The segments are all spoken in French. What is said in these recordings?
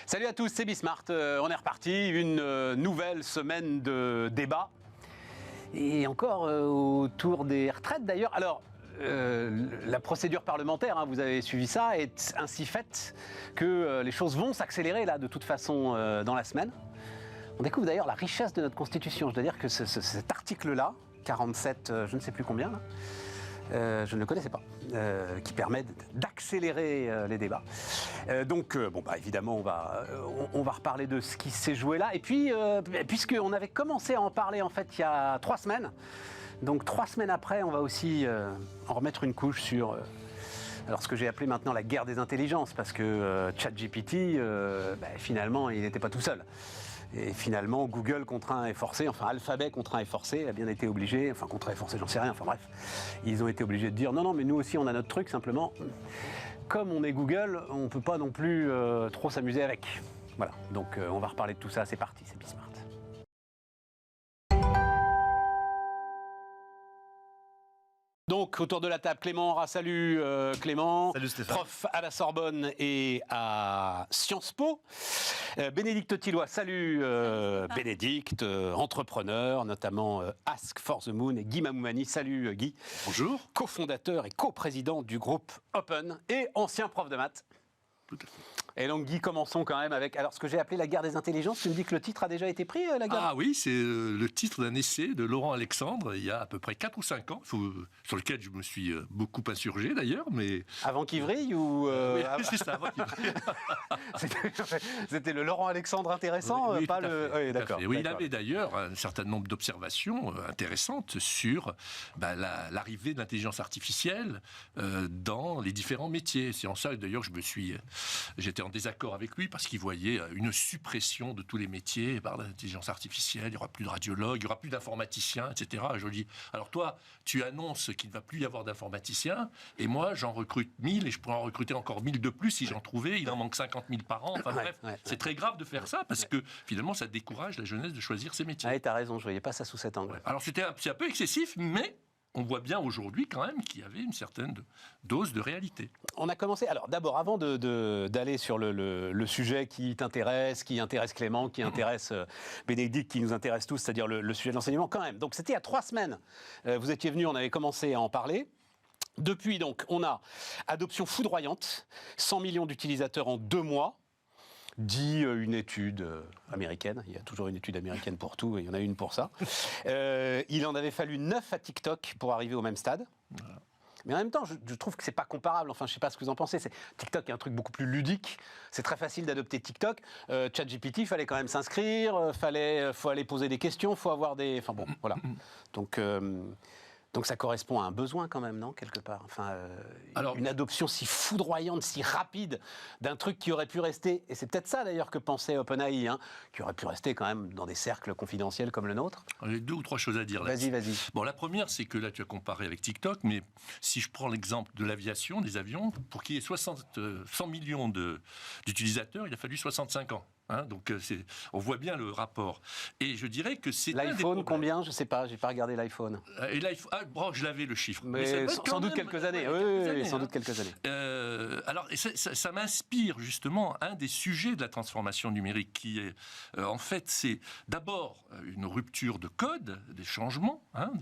Salut à tous, c'est Bismart. On est reparti, une nouvelle semaine de débat. Et encore autour des retraites d'ailleurs. Alors, la procédure parlementaire, hein, vous avez suivi ça, est ainsi faite que les choses vont s'accélérer là de toute façon dans la semaine. On découvre d'ailleurs la richesse de notre Constitution. Je dois dire que cet article-là, 47, je ne sais plus combien, là, je ne le connaissais pas, qui permet d'accélérer les débats. Donc, évidemment, on va reparler de ce qui s'est joué là. Et puis, puisqu'on avait commencé à en parler en fait il y a 3 semaines, donc 3 semaines après, on va aussi en remettre une couche sur alors ce que j'ai appelé maintenant la guerre des intelligences, parce que ChatGPT, finalement, il n'était pas tout seul. Et finalement, Google contraint et forcé, enfin Alphabet contraint et forcé, a bien été obligé, enfin contraint et forcé, j'en sais rien, enfin bref, ils ont été obligés de dire non, mais nous aussi on a notre truc, simplement, comme on est Google, on ne peut pas non plus trop s'amuser avec. Voilà, donc on va reparler de tout ça, c'est parti, c'est Bismart. Donc, autour de la table, Clément Aura, salut Clément. Salut Stéphane. Prof à la Sorbonne et à Sciences Po. Bénédicte Tilloy, salut Bénédicte, entrepreneur, notamment Ask for the Moon. Et Guy Mamoumani, salut Guy. Bonjour. Cofondateur et coprésident du groupe Open et ancien prof de maths. Tout à fait. Et donc Guy, commençons quand même avec alors ce que j'ai appelé la guerre des intelligences. Tu me dis que le titre a déjà été pris, la guerre? Ah oui, c'est le titre d'un essai de Laurent Alexandre, il y a à peu près 4 ou 5 ans, sur lequel je me suis beaucoup insurgé d'ailleurs, mais... Avant qu'il vrille ou... Oui, c'est ça, avant qu'il vrille. C'était le Laurent Alexandre intéressant, oui, pas tout à le... fait, Oui, d'accord. Oui, il avait d'ailleurs un certain nombre d'observations intéressantes sur l'arrivée de l'intelligence artificielle dans les différents métiers. C'est en ça d'ailleurs que j'étais en désaccord avec lui parce qu'il voyait une suppression de tous les métiers par l'intelligence artificielle. Il n'y aura plus de radiologues, il n'y aura plus d'informaticiens, etc. Et je lui dis, alors toi, tu annonces qu'il ne va plus y avoir d'informaticiens, et moi, j'en recrute 1000 et je pourrais en recruter encore 1000 de plus si j'en trouvais. Il en manque 50 000 par an. Enfin bref, c'est très grave de faire ça parce que finalement, ça décourage la jeunesse de choisir ses métiers. Ah, tu as raison, je ne voyais pas ça sous cet angle. Ouais. Alors c'est un peu excessif, mais... on voit bien aujourd'hui quand même qu'il y avait une certaine dose de réalité. On a commencé, alors d'abord avant d'aller sur le sujet qui t'intéresse, qui intéresse Clément, qui intéresse Bénédicte, qui nous intéresse tous, c'est-à-dire le sujet de l'enseignement quand même. Donc c'était il y a 3 semaines, vous étiez venus, on avait commencé à en parler. Depuis donc, on a adoption foudroyante, 100 millions d'utilisateurs en 2 mois. Dit une étude américaine, il y a toujours une étude américaine pour tout, et il y en a une pour ça. Il en avait fallu 9 à TikTok pour arriver au même stade. Voilà. Mais en même temps, je trouve que c'est pas comparable. Enfin, je sais pas ce que vous en pensez. TikTok est un truc beaucoup plus ludique. C'est très facile d'adopter TikTok. ChatGPT, il fallait quand même s'inscrire. Faut aller poser des questions. Faut avoir des. Enfin bon, voilà. Donc ça correspond à un besoin quand même, non, quelque part. Enfin, alors, une adoption si foudroyante, si rapide d'un truc qui aurait pu rester, et c'est peut-être ça d'ailleurs que pensait OpenAI, hein, qui aurait pu rester quand même dans des cercles confidentiels comme le nôtre. J'ai 2 ou 3 choses à dire là. Vas-y. Bon, la première, c'est que là, tu as comparé avec TikTok, mais si je prends l'exemple de l'aviation, des avions, pour qu'il y ait 100 millions d'utilisateurs, il a fallu 65 ans. Hein, donc on voit bien le rapport. Et je dirais que c'est l'iPhone, combien? Je sais pas, j'ai pas regardé l'iPhone. Et l'iPhone, je l'avais le chiffre. Mais sans doute quelques années. Oui, sans doute quelques années. Alors ça m'inspire justement un des sujets de la transformation numérique qui est en fait c'est d'abord une rupture de code, des changements, hein,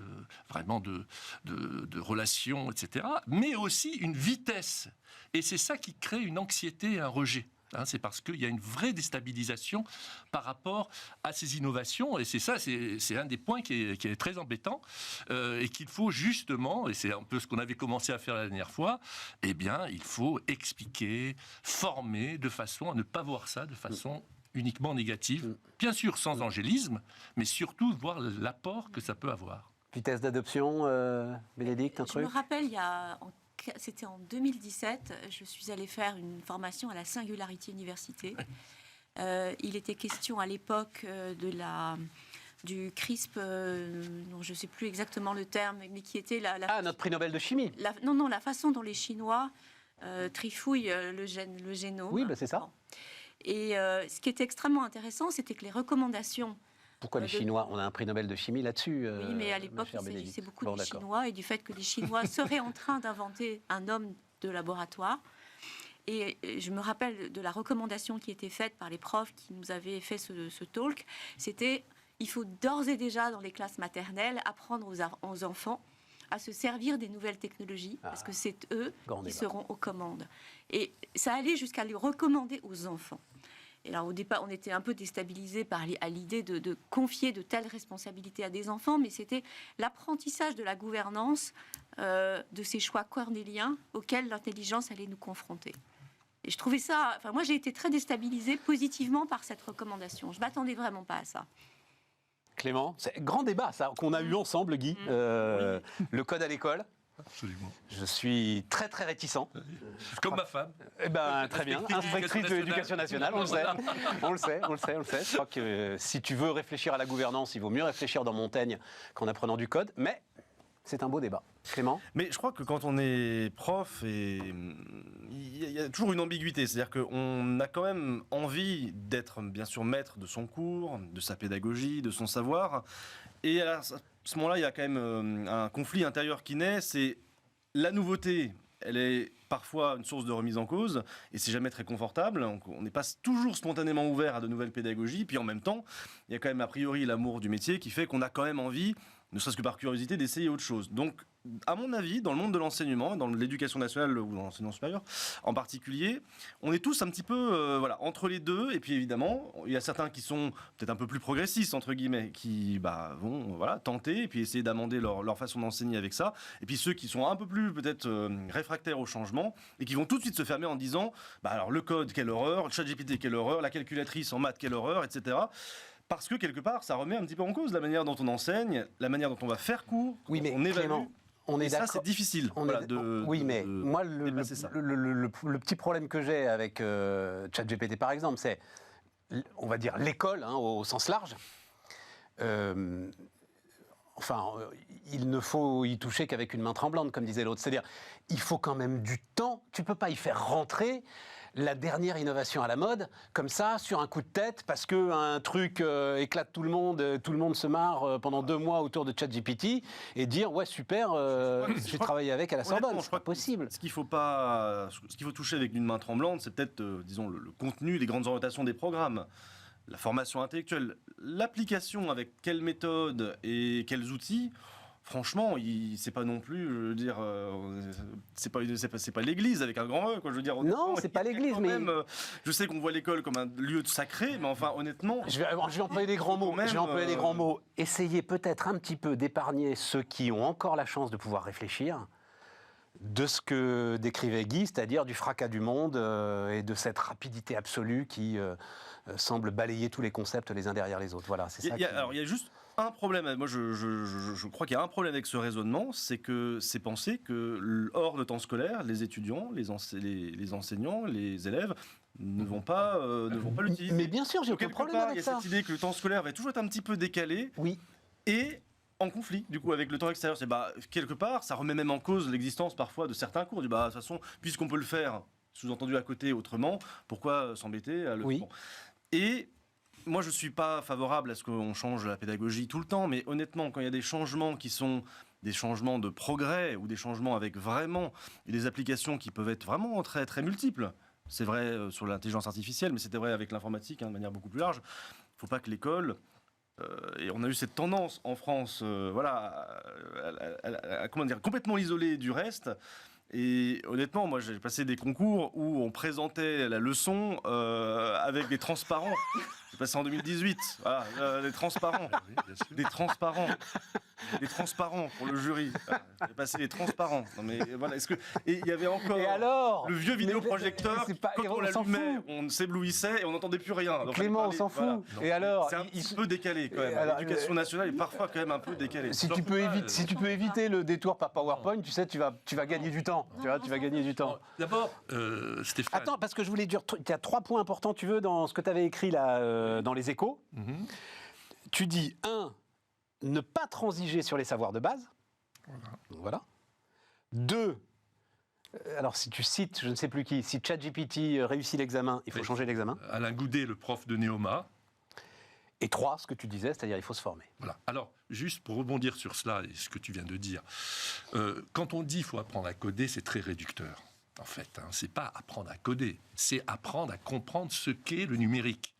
vraiment de relations, etc. Mais aussi une vitesse. Et c'est ça qui crée une anxiété et un rejet. C'est parce qu'il y a une vraie déstabilisation par rapport à ces innovations. Et c'est un des points qui est très embêtant et qu'il faut justement, et c'est un peu ce qu'on avait commencé à faire la dernière fois, eh bien, il faut expliquer, former de façon à ne pas voir ça de façon uniquement négative. Bien sûr, sans angélisme, mais surtout voir l'apport que ça peut avoir. Vitesse d'adoption, Bénédicte, un truc? Je me rappelle, c'était en 2017, je suis allée faire une formation à la Singularity University. Il était question à l'époque du CRISP, dont je ne sais plus exactement le terme, mais qui était notre prix Nobel de chimie. La façon dont les Chinois trifouillent le génome. Oui, c'est ça. Et ce qui était extrêmement intéressant, c'était que les recommandations... Pourquoi les Chinois? On a un prix Nobel de chimie là-dessus. Oui, mais à l'époque, il s'agissait beaucoup des Chinois et du fait que les Chinois seraient en train d'inventer un homme de laboratoire. et je me rappelle de la recommandation qui était faite par les profs qui nous avaient fait ce talk, c'était il faut d'ores et déjà dans les classes maternelles apprendre aux enfants à se servir des nouvelles technologies, parce que c'est eux qui seront aux commandes. Et ça allait jusqu'à les recommander aux enfants. Et alors au départ, on était un peu déstabilisés à l'idée de confier de telles responsabilités à des enfants, mais c'était l'apprentissage de la gouvernance de ces choix cornéliens auxquels l'intelligence allait nous confronter. Et je trouvais ça... Enfin, moi, j'ai été très déstabilisée positivement par cette recommandation. Je ne m'attendais vraiment pas à ça. Clément, c'est un grand débat, ça, qu'on a eu ensemble, Guy. Le code à l'école. Absolument. Je suis très, très réticent. Comme ma femme. Eh ben, très bien. Inspectrice de l'éducation nationale, on le sait. On le sait. Je crois que si tu veux réfléchir à la gouvernance, il vaut mieux réfléchir dans Montaigne qu'en apprenant du code. Mais c'est un beau débat. Clément ? Mais je crois que quand on est prof, il y a toujours une ambiguïté. C'est-à-dire qu'on a quand même envie d'être, bien sûr, maître de son cours, de sa pédagogie, de son savoir. Et à ce moment-là, il y a quand même un conflit intérieur qui naît. C'est la nouveauté. Elle est parfois une source de remise en cause, et c'est jamais très confortable. On n'est pas toujours spontanément ouvert à de nouvelles pédagogies. Puis en même temps, il y a quand même a priori l'amour du métier qui fait qu'on a quand même envie, ne serait-ce que par curiosité, d'essayer autre chose. Donc, à mon avis, dans le monde de l'enseignement, dans l'éducation nationale ou dans l'enseignement supérieur en particulier, on est tous un petit peu entre les deux. Et puis évidemment, il y a certains qui sont peut-être un peu plus progressistes, entre guillemets, qui vont tenter et puis essayer d'amender leur façon d'enseigner avec ça. Et puis ceux qui sont un peu plus peut-être réfractaires au changement et qui vont tout de suite se fermer en disant alors le code, quelle horreur, le ChatGPT, quelle horreur, la calculatrice en maths, quelle horreur, etc. Parce que quelque part, ça remet un petit peu en cause la manière dont on enseigne, la manière dont on va faire cours, oui, mais on évalue. Clément, on est d'accord. Ça, c'est difficile. Moi, le petit problème que j'ai avec ChatGPT, par exemple, c'est, on va dire, l'école, au sens large. Il ne faut y toucher qu'avec une main tremblante, comme disait l'autre. C'est-à-dire, il faut quand même du temps. Tu ne peux pas y faire rentrer la dernière innovation à la mode, comme ça, sur un coup de tête, parce qu'un truc éclate tout le monde se marre pendant 2 mois autour de ChatGPT, et dire, ouais, super, j'ai travaillé avec à la Sorbonne. C'est pas possible. Ce qu'il faut toucher avec une main tremblante, c'est peut-être, disons, le contenu, les grandes orientations des programmes. La formation intellectuelle, l'application avec quelle méthode et quels outils, franchement, c'est pas non plus, je veux dire, c'est pas l'église avec un grand E, quoi. Je veux dire. Non, c'est pas l'église, mais je sais qu'on voit l'école comme un lieu de sacré, mais enfin, honnêtement, je vais employer des grands mots. Essayez peut-être un petit peu d'épargner ceux qui ont encore la chance de pouvoir réfléchir de ce que décrivait Guy, c'est-à-dire du fracas du monde et de cette rapidité absolue qui semble balayer tous les concepts les uns derrière les autres. Voilà, c'est ça. Alors, il y a juste un problème. Moi, je crois qu'il y a un problème avec ce raisonnement, c'est que c'est penser que hors de temps scolaire, les étudiants, les enseignants, les élèves ne vont pas l'utiliser. Mais bien sûr, j'ai aucun problème avec ça. Il y a cette idée que le temps scolaire va toujours être un petit peu décalé. Oui. Et en conflit, du coup, avec le temps extérieur. C'est quelque part, ça remet même en cause l'existence parfois de certains cours. De toute façon, puisqu'on peut le faire, sous-entendu à côté autrement, pourquoi s'embêter à le faire? Et moi, je ne suis pas favorable à ce qu'on change la pédagogie tout le temps, mais honnêtement, quand il y a des changements qui sont des changements de progrès ou des changements avec vraiment des applications qui peuvent être vraiment très, très multiples, c'est vrai sur l'intelligence artificielle, mais c'était vrai avec l'informatique de manière beaucoup plus large, il ne faut pas que l'école... et on a eu cette tendance en France à complètement isolée du reste. Et honnêtement, moi j'ai passé des concours où on présentait la leçon avec des transparents. J'ai passé en 2018. Voilà, des transparents. Des transparents pour le jury. J'ai passé des transparents. Non mais voilà, et il y avait encore le vieux vidéoprojecteur. Quand on l'allumait, on s'éblouissait et on n'entendait plus rien. Donc, Clément, on s'en fout. Voilà. Et alors, c'est un petit peu décalé quand même. L'éducation nationale est parfois quand même un peu décalée. Si tu peux éviter le détour par PowerPoint, tu sais, tu vas gagner du temps. Tu vas gagner du temps. D'abord, Stéphane. Attends, parce que je voulais dire, il y a 3 points importants, tu veux, dans ce que tu avais écrit là, dans les Échos. Tu dis, 1, ne pas transiger sur les savoirs de base. Voilà. 2, alors si tu cites, je ne sais plus qui, si ChatGPT réussit l'examen, il faut changer l'examen. Alain Goudet, le prof de Neoma. Et 3, ce que tu disais, c'est-à-dire il faut se former. Voilà. Alors, juste pour rebondir sur cela et ce que tu viens de dire, quand on dit qu'il faut apprendre à coder, c'est très réducteur. en fait. C'est pas apprendre à coder, c'est apprendre à comprendre ce qu'est le numérique.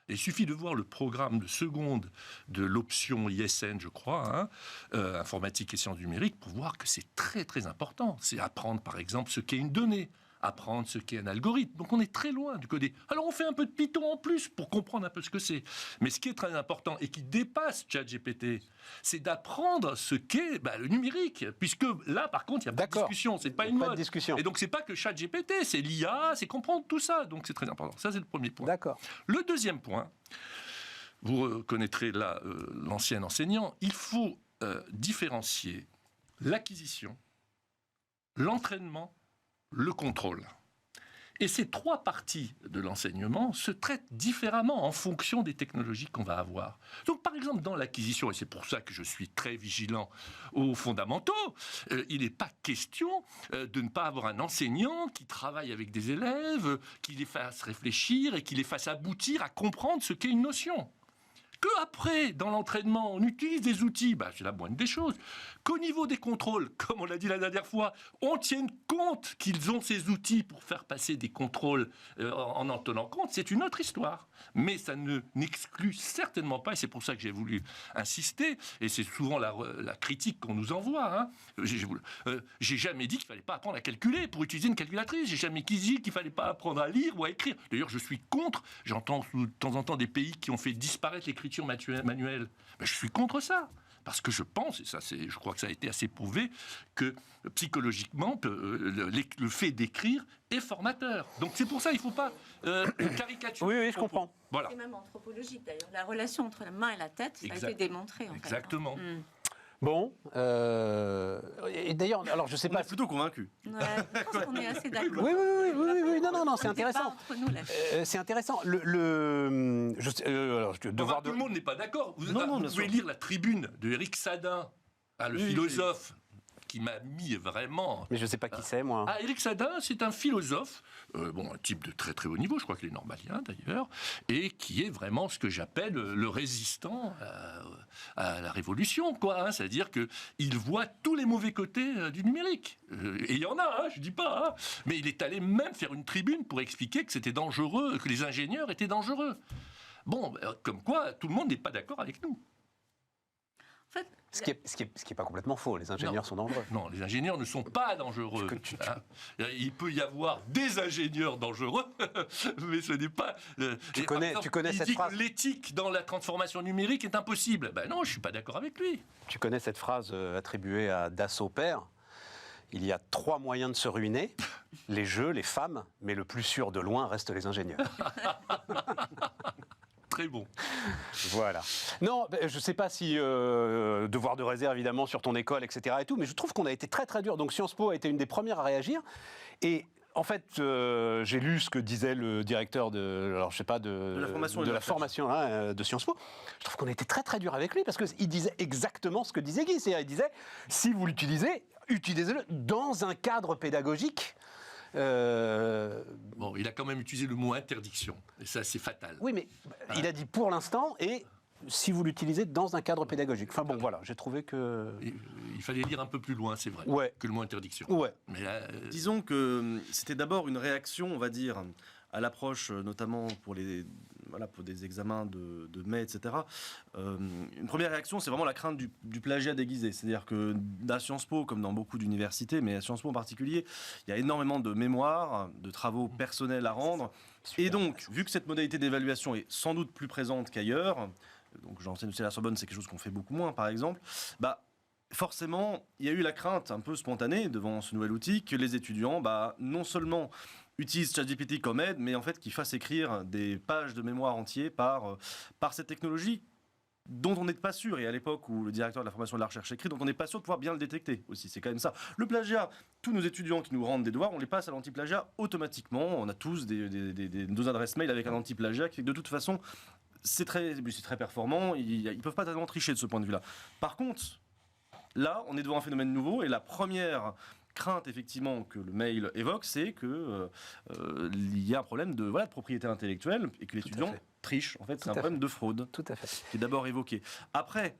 Il suffit de voir le programme de seconde de l'option ISN, je crois, informatique et sciences numériques, pour voir que c'est très très important. C'est apprendre par exemple ce qu'est une donnée, apprendre ce qu'est un algorithme. Donc on est très loin du coder. Alors on fait un peu de Python en plus pour comprendre un peu ce que c'est. Mais ce qui est très important et qui dépasse ChatGPT, c'est d'apprendre ce qu'est le numérique. Puisque là, par contre, il n'y a pas de discussion. C'est pas une mode. Discussion. Et donc c'est pas que ChatGPT, c'est l'IA, c'est comprendre tout ça. Donc c'est très important. Ça, c'est le premier point. D'accord. Le deuxième point, vous reconnaîtrez là l'ancien enseignant, il faut différencier l'acquisition, l'entraînement, le contrôle. Et ces trois parties de l'enseignement se traitent différemment en fonction des technologies qu'on va avoir. Donc, par exemple, dans l'acquisition, et c'est pour ça que je suis très vigilant aux fondamentaux, il n'est pas question de ne pas avoir un enseignant qui travaille avec des élèves, qui les fasse réfléchir et qui les fasse aboutir à comprendre ce qu'est une notion. Qu'après, dans l'entraînement, on utilise des outils, c'est la moindre des choses. Qu'au niveau des contrôles, comme on l'a dit la dernière fois, on tienne compte qu'ils ont ces outils pour faire passer des contrôles en tenant compte, c'est une autre histoire. Mais ça n'exclut certainement pas, et c'est pour ça que j'ai voulu insister, et c'est souvent la critique qu'on nous envoie. J'ai jamais dit qu'il ne fallait pas apprendre à calculer pour utiliser une calculatrice. J'ai jamais dit qu'il ne fallait pas apprendre à lire ou à écrire. D'ailleurs, je suis contre. J'entends de temps en temps des pays qui ont fait disparaître l'écriture manuelle. Je suis contre ça. Parce que je pense, et je crois que ça a été assez prouvé, que psychologiquement, le fait d'écrire est formateur. Donc c'est pour ça, il ne faut pas caricaturer. Oui, je comprends. Voilà. C'est même anthropologique d'ailleurs. La relation entre la main et la tête, ça a été démontré. Exactement. Bon, et d'ailleurs, alors je sais pas. On est plutôt convaincu. Ouais, je pense qu'on est assez d'accord. Oui, non, c'est intéressant. Entre nous, là. C'est intéressant. Tout le monde n'est pas d'accord. Vous pouvez lire la tribune de Éric Sadin, le philosophe, qui m'a mis vraiment... Mais je ne sais pas qui c'est, moi. Éric Sadin, c'est un philosophe, un type de très très haut niveau, je crois qu'il est normalien d'ailleurs, et qui est vraiment ce que j'appelle le résistant à la révolution, quoi. C'est-à-dire qu'il voit tous les mauvais côtés du numérique. Et il y en a, je ne dis pas. Mais il est allé même faire une tribune pour expliquer que c'était dangereux, que les ingénieurs étaient dangereux. Bon, comme quoi, tout le monde n'est pas d'accord avec nous. En fait, Ce qui est pas complètement faux, les ingénieurs sont dangereux. Non, les ingénieurs ne sont pas dangereux. Il peut y avoir des ingénieurs dangereux, mais ce n'est pas... Tu connais cette phrase. L'éthique dans la transformation numérique est impossible. Non, je ne suis pas d'accord avec lui. Tu connais cette phrase attribuée à Dassault Père. Il y a 3 moyens de se ruiner, les jeux, les femmes, mais le plus sûr de loin reste les ingénieurs. Très bon. Voilà. Non, je ne sais pas si devoir de réserve, évidemment, sur ton école, etc. et tout, mais je trouve qu'on a été très, très dur. Donc Sciences Po a été une des premières à réagir. Et en fait, j'ai lu ce que disait le directeur de la formation de Sciences Po. Je trouve qu'on a été très, très dur avec lui parce qu'il disait exactement ce que disait Guy. C'est-à-dire, il disait, si vous l'utilisez, utilisez-le dans un cadre pédagogique. Bon, il a quand même utilisé le mot interdiction, et ça c'est fatal. Oui, mais il a dit pour l'instant, et si vous l'utilisez dans un cadre pédagogique. Enfin bon, voilà, j'ai trouvé que... Il fallait lire un peu plus loin, c'est vrai, que le mot interdiction. Ouais. Mais là, disons que c'était d'abord une réaction, on va dire, à l'approche, notamment pour des examens de mai, etc. Une première réaction, c'est vraiment la crainte du plagiat déguisé. C'est-à-dire que à Sciences Po, comme dans beaucoup d'universités, mais à Sciences Po en particulier, il y a énormément de mémoires, de travaux personnels à rendre. Et donc, vu que cette modalité d'évaluation est sans doute plus présente qu'ailleurs, donc j'enseigne aussi à la Sorbonne, c'est quelque chose qu'on fait beaucoup moins, par exemple, forcément, il y a eu la crainte un peu spontanée devant ce nouvel outil que les étudiants, non seulement utilisent ChatGPT comme aide, mais en fait qu'ils fassent écrire des pages de mémoire entières par cette technologie dont on n'est pas sûr, et à l'époque où le directeur de la formation de la recherche écrit, donc on n'est pas sûr de pouvoir bien le détecter aussi, c'est quand même ça. Le plagiat, tous nos étudiants qui nous rendent des devoirs, on les passe à l'anti-plagiat automatiquement, on a tous nos adresses mail avec un anti-plagiat qui de toute façon, c'est très performant, ils ne peuvent pas tellement tricher de ce point de vue-là. Par contre, là, on est devant un phénomène nouveau, et la première crainte effectivement que le mail évoque, c'est que il y a un problème de propriété intellectuelle et que l'étudiant triche. En fait, c'est un problème de fraude. Tout à fait. Qui est d'abord évoqué. Après,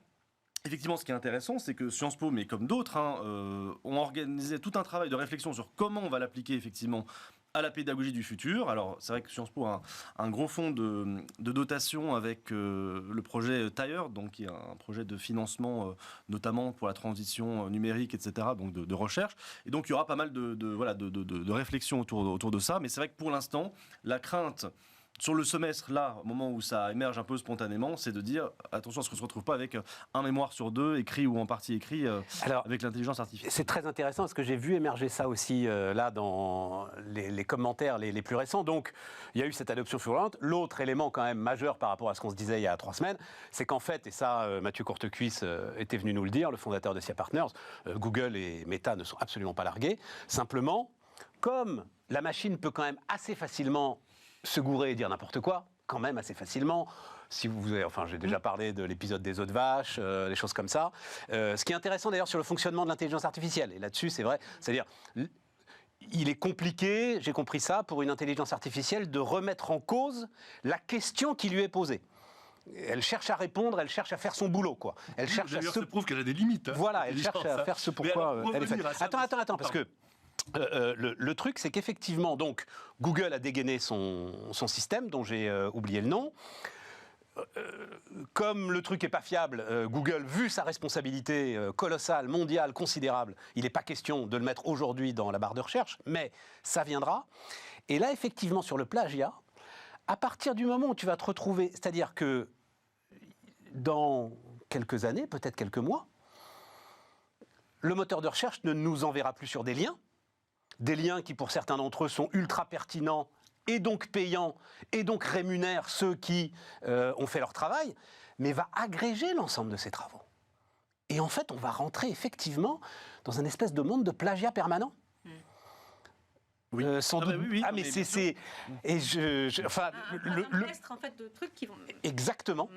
Effectivement, ce qui est intéressant, c'est que Sciences Po, mais comme d'autres, ont organisé tout un travail de réflexion sur comment on va l'appliquer effectivement à la pédagogie du futur. Alors, c'est vrai que Sciences Po a un gros fonds de dotation avec le projet Tire, donc qui est un projet de financement, notamment pour la transition numérique, etc., donc de recherche. Et donc, il y aura pas mal de réflexions autour de ça. Mais c'est vrai que pour l'instant, la crainte sur le semestre, là, au moment où ça émerge un peu spontanément, c'est de dire attention à ce qu'on ne se retrouve pas avec un mémoire sur 2 écrit ou en partie écrit avec l'intelligence artificielle. C'est très intéressant parce que j'ai vu émerger ça aussi là dans les commentaires les plus récents. Donc, il y a eu cette adoption fulgurante. L'autre élément quand même majeur par rapport à ce qu'on se disait il y a 3 semaines, c'est qu'en fait, et ça, Mathieu Courtecuisse était venu nous le dire, le fondateur de SIA Partners, Google et Meta ne sont absolument pas largués. Simplement, comme la machine peut quand même assez facilement se gourer et dire n'importe quoi, quand même assez facilement. Si vous avez, j'ai déjà parlé de l'épisode des œufs de vache, des choses comme ça. Ce qui est intéressant d'ailleurs sur le fonctionnement de l'intelligence artificielle, et là-dessus c'est vrai, c'est-à-dire il est compliqué, j'ai compris ça, pour une intelligence artificielle de remettre en cause la question qui lui est posée. Elle cherche à répondre, elle cherche à faire son boulot, quoi. Elle cherche à ça prouve qu'elle a des limites. Voilà, elle cherche à faire ce pourquoi elle est faite. Attends, parce que le truc, c'est qu'effectivement, donc, Google a dégainé son système, dont j'ai oublié le nom. Comme le truc n'est pas fiable, Google, vu sa responsabilité colossale, mondiale, considérable, il n'est pas question de le mettre aujourd'hui dans la barre de recherche, mais ça viendra. Et là, effectivement, sur le plagiat, à partir du moment où tu vas te retrouver, c'est-à-dire que dans quelques années, peut-être quelques mois, le moteur de recherche ne nous enverra plus sur des liens qui, pour certains d'entre eux, sont ultra pertinents et donc payants, et donc rémunèrent ceux qui ont fait leur travail, mais va agréger l'ensemble de ces travaux. Et en fait, on va rentrer effectivement dans un espèce de monde de plagiat permanent. Oui. Sans doute. Oui, mais c'est et un orchestre en fait de trucs qui vont. Exactement.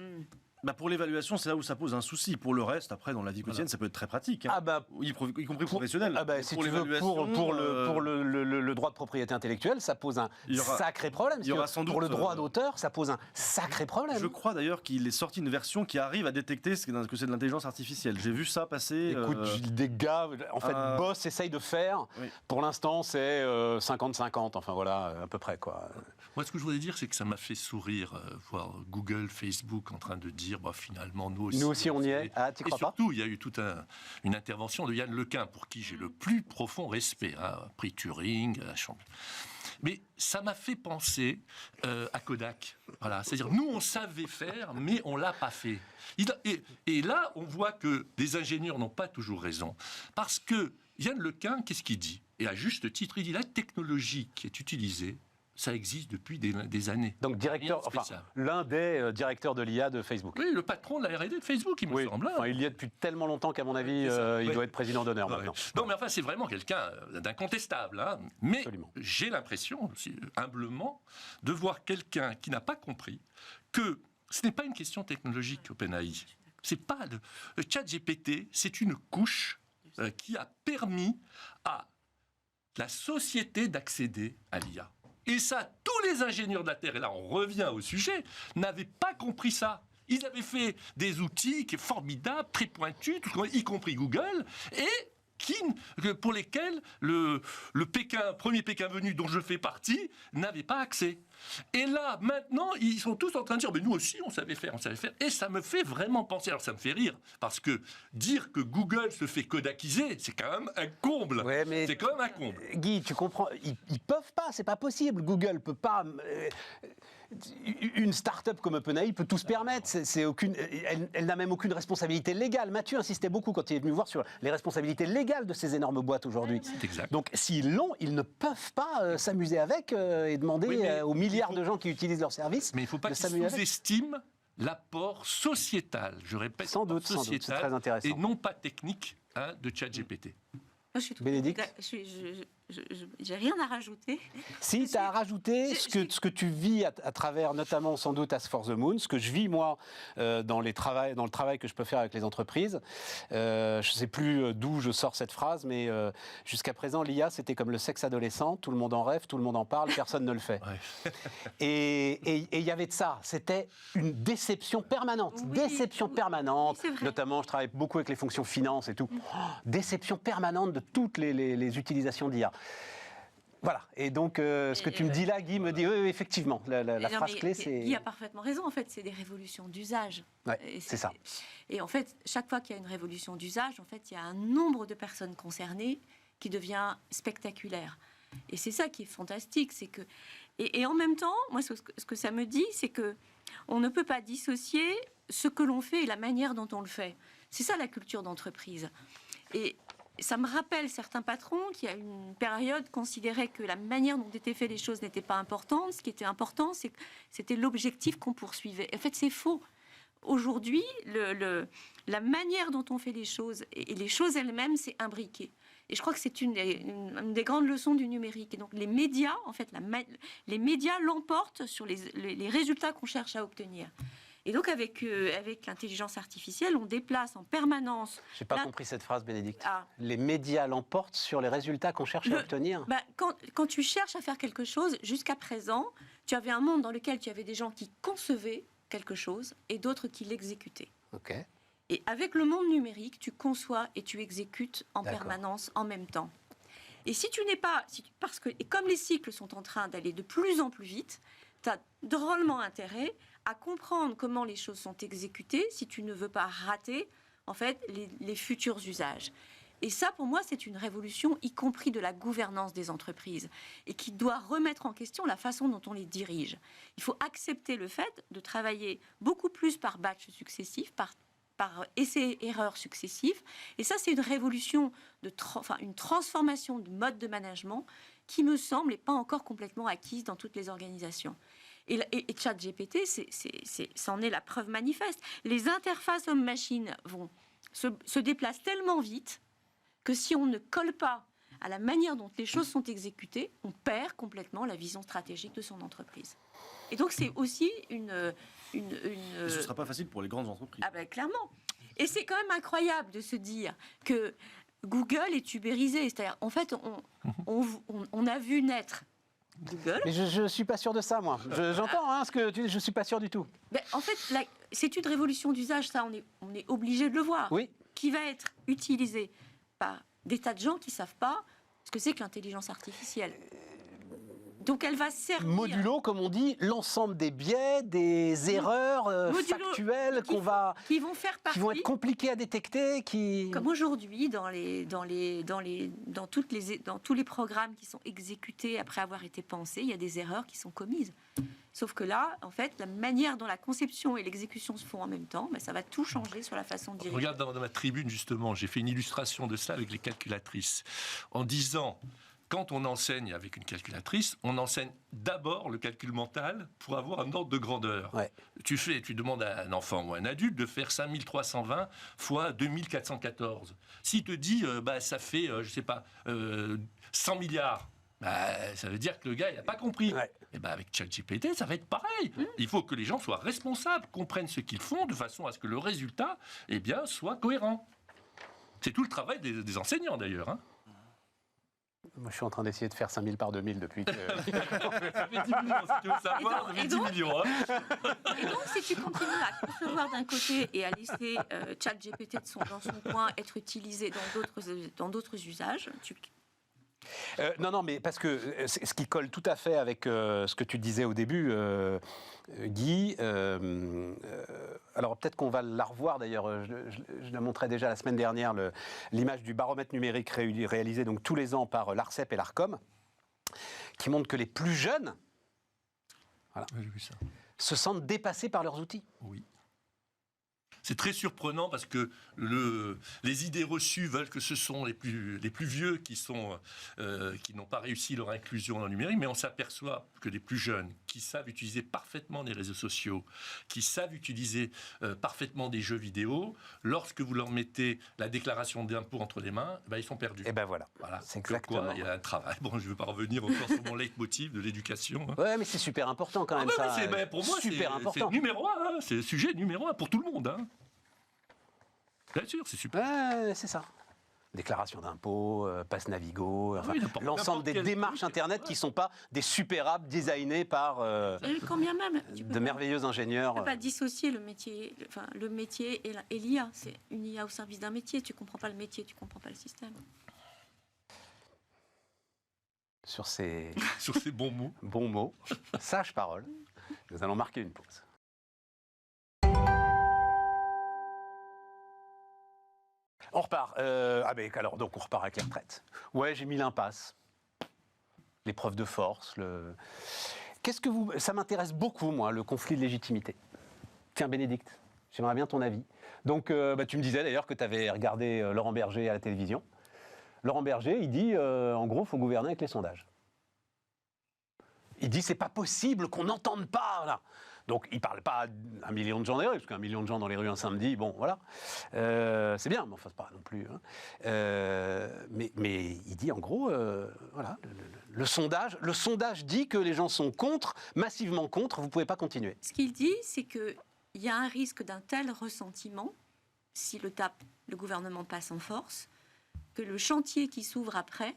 Pour l'évaluation, c'est là où ça pose un souci. Pour le reste, après, dans la vie quotidienne, ça peut être très pratique. Y compris professionnel. Si tu veux, pour le droit de propriété intellectuelle, ça pose un sacré problème. Il y aura sans doute, pour le droit d'auteur, ça pose un sacré problème. Je crois d'ailleurs qu'il est sorti une version qui arrive à détecter que c'est de l'intelligence artificielle. J'ai vu ça passer. Écoute, des gars, en fait, Boss essaye de faire. Oui. Pour l'instant, c'est 50-50. Enfin voilà, à peu près, quoi. Moi, ce que je voudrais dire, c'est que ça m'a fait sourire voir Google, Facebook en train de dire finalement, nous aussi on y est. Ah, tu crois et surtout, il y a eu toute une intervention de Yann Lequin, pour qui j'ai le plus profond respect, prix Turing, mais ça m'a fait penser à Kodak. Voilà. C'est-à-dire, nous, on savait faire, mais on ne l'a pas fait. Et là, on voit que des ingénieurs n'ont pas toujours raison. Parce que Yann Lequin, qu'est-ce qu'il dit? Et à juste titre, il dit la technologie qui est utilisée, ça existe depuis des années. Donc l'un des directeurs de l'IA de Facebook. Oui, le patron de la R&D de Facebook, il me semble. Il y est depuis tellement longtemps qu'à mon avis, il doit être président d'honneur maintenant. Non, mais enfin, c'est vraiment quelqu'un d'incontestable. Mais absolument. J'ai l'impression, aussi, humblement, de voir quelqu'un qui n'a pas compris que ce n'est pas une question technologique, OpenAI. C'est pas le ChatGPT, c'est une couche qui a permis à la société d'accéder à l'IA. Et ça, tous les ingénieurs de la Terre, et là on revient au sujet, n'avaient pas compris ça. Ils avaient fait des outils qui sont formidables, très pointus, y compris Google, et pour lesquels le premier Pékin venu dont je fais partie n'avait pas accès. Et là, maintenant, ils sont tous en train de dire « mais nous aussi, on savait faire ». Et ça me fait vraiment penser, alors ça me fait rire, parce que dire que Google se fait kodakiser, c'est quand même un comble. Ouais, mais c'est quand même un comble. Guy, tu comprends, ils peuvent pas, c'est pas possible. Google peut pas... une start-up comme OpenAI peut tout se permettre. Elle n'a même aucune responsabilité légale. Mathieu insistait beaucoup quand il est venu voir sur les responsabilités légales de ces énormes boîtes aujourd'hui. Donc s'ils l'ont, ils ne peuvent pas s'amuser avec et demander aux milliards de gens qui utilisent leurs services. Mais il ne faut pas qu'ils sous-estiment l'apport sociétal. Je répète, sans doute, c'est très intéressant. Et non pas technique de ChatGPT. Je suis Bénédicte, j'ai rien à rajouter. Si, tu as rajouté ce que tu vis à travers, notamment sans doute Ask for the Moon, ce que je vis moi dans le travail que je peux faire avec les entreprises. Je ne sais plus d'où je sors cette phrase, mais jusqu'à présent, l'IA, c'était comme le sexe adolescent, tout le monde en rêve, tout le monde en parle, personne ne le fait. Ouais. Et il y avait de ça, c'était une déception permanente, notamment je travaille beaucoup avec les fonctions finance et tout, déception permanente de toutes les utilisations d'IA. Voilà, et donc ce que tu me dis là, Guy, me dit, oui, effectivement, la phrase clé, c'est... Guy a parfaitement raison, en fait, c'est des révolutions d'usage. Ouais, c'est ça. Et en fait, chaque fois qu'il y a une révolution d'usage, en fait, il y a un nombre de personnes concernées qui devient spectaculaire. Et c'est ça qui est fantastique, c'est que... Et en même temps, moi, ce que ça me dit, c'est que on ne peut pas dissocier ce que l'on fait et la manière dont on le fait. C'est ça la culture d'entreprise. Et ça me rappelle certains patrons qui, à une période, considéraient que la manière dont étaient faites les choses n'était pas importante. Ce qui était important, c'était l'objectif qu'on poursuivait. En fait, c'est faux. Aujourd'hui, la manière dont on fait les choses et les choses elles-mêmes, c'est imbriqué. Et je crois que c'est une des grandes leçons du numérique. Et donc, les médias, en fait, les médias l'emportent sur les résultats qu'on cherche à obtenir. Et donc, avec l'intelligence artificielle, on déplace en permanence... Je n'ai pas compris cette phrase, Bénédicte. Les médias l'emportent sur les résultats qu'on cherche à obtenir. Quand tu cherches à faire quelque chose, jusqu'à présent, tu avais un monde dans lequel tu avais des gens qui concevaient quelque chose et d'autres qui l'exécutaient. Ok. Et avec le monde numérique, tu conçois et tu exécutes en permanence, en même temps. Et si tu n'es pas... Et comme les cycles sont en train d'aller de plus en plus vite, tu as drôlement intérêt à comprendre comment les choses sont exécutées si tu ne veux pas rater, en fait, les futurs usages. Et ça, pour moi, c'est une révolution, y compris de la gouvernance des entreprises, et qui doit remettre en question la façon dont on les dirige. Il faut accepter le fait de travailler beaucoup plus par batch successifs, par essais-erreurs successifs. Et ça, c'est une révolution, une transformation du mode de management qui, me semble, n'est pas encore complètement acquise dans toutes les organisations. Et ChatGPT, c'en est la preuve manifeste. Les interfaces homme-machine se déplacent tellement vite que si on ne colle pas à la manière dont les choses sont exécutées, on perd complètement la vision stratégique de son entreprise. Et donc, c'est aussi une... Ce ne sera pas facile pour les grandes entreprises. Ah ben, clairement. Et c'est quand même incroyable de se dire que Google est ubérisé. C'est-à-dire, en fait, on a vu naître Google. Mais je ne suis pas sûr de ça, moi. J'entends ce que tu dis, je ne suis pas sûr du tout. Ben, en fait, c'est une révolution d'usage, ça, on est obligé de le voir. Oui. Qui va être utilisée par des tas de gens qui ne savent pas ce que c'est que l'intelligence artificielle. Donc elle va servir... Modulo, comme on dit, l'ensemble des biais, des erreurs factuelles qui vont être compliquées à détecter. Comme aujourd'hui, dans tous les programmes qui sont exécutés après avoir été pensés, il y a des erreurs qui sont commises. Sauf que là, en fait, la manière dont la conception et l'exécution se font en même temps, ça va tout changer sur la façon de diriger. Regarde dans ma tribune, justement, j'ai fait une illustration de ça avec les calculatrices. En disant... Quand on enseigne avec une calculatrice, on enseigne d'abord le calcul mental pour avoir un ordre de grandeur. Ouais. Tu demandes à un enfant ou à un adulte de faire 5320 fois 2414. S'il te dit, ça fait, 100 milliards, ça veut dire que le gars, il n'a pas compris. Ouais. Et avec ChatGPT, ça va être pareil. Il faut que les gens soient responsables, comprennent ce qu'ils font, de façon à ce que le résultat, soit cohérent. C'est tout le travail des enseignants, d'ailleurs, hein. Moi, je suis en train d'essayer de faire 5000 par 2000 depuis que... Ça fait 10 millions, si tu veux savoir, ça fait 10 millions. Hein. Et donc, si tu continues à concevoir d'un côté et à laisser ChatGPT dans son coin être utilisé dans d'autres usages, non, mais parce que ce qui colle tout à fait avec ce que tu disais au début, Guy, alors peut-être qu'on va la revoir d'ailleurs, je la montrais déjà la semaine dernière, l'image du baromètre numérique réalisé donc tous les ans par l'ARCEP et l'ARCOM, qui montre que les plus jeunes se sentent dépassés par leurs outils. Oui. C'est très surprenant parce que les idées reçues veulent que ce sont les plus vieux qui n'ont pas réussi leur inclusion dans le numérique, mais on s'aperçoit que les plus jeunes, qui savent utiliser parfaitement les réseaux sociaux, qui savent utiliser parfaitement des jeux vidéo, lorsque vous leur mettez la déclaration d'impôt entre les mains, ben, ils sont perdus. Et ben voilà. C'est exactement. Quoi, il y a un travail. Bon, je ne veux pas revenir encore sur mon leitmotiv de l'éducation. Hein. Ouais, mais c'est super important quand même. Pour moi, c'est numéro 1. Hein. C'est le sujet numéro 1 pour tout le monde. Hein. Bien sûr, c'est super. Ouais, c'est ça. Déclaration d'impôt, passe Navigo, enfin, l'ensemble des démarches Internet qui ne sont pas des super apps designées par quand bien même, de merveilleux ingénieurs. Tu ne peux pas dissocier le métier et l'IA. C'est une IA au service d'un métier. Tu ne comprends pas le métier, tu ne comprends pas le système. Sur ces bons mots, sages paroles, nous allons marquer une pause. On repart. Donc on repart avec les retraites. Ouais, j'ai mis l'impasse. L'épreuve de force. Ça m'intéresse beaucoup, moi, le conflit de légitimité. Tiens, Bénédicte, j'aimerais bien ton avis. Donc, tu me disais d'ailleurs que tu avais regardé Laurent Berger à la télévision. Laurent Berger, il dit, en gros, il faut gouverner avec les sondages. Il dit, c'est pas possible qu'on n'entende pas, là. Donc, il ne parle pas à 1 million de gens dans les rues, parce qu'1 million de gens dans les rues un samedi, bon, voilà. C'est bien, mais enfin, c'est pas non plus. Hein. Mais il dit, en gros, voilà, le sondage dit que les gens sont contre, massivement contre, vous ne pouvez pas continuer. Ce qu'il dit, c'est qu'il y a un risque d'un tel ressentiment, si le gouvernement passe en force, que le chantier qui s'ouvre après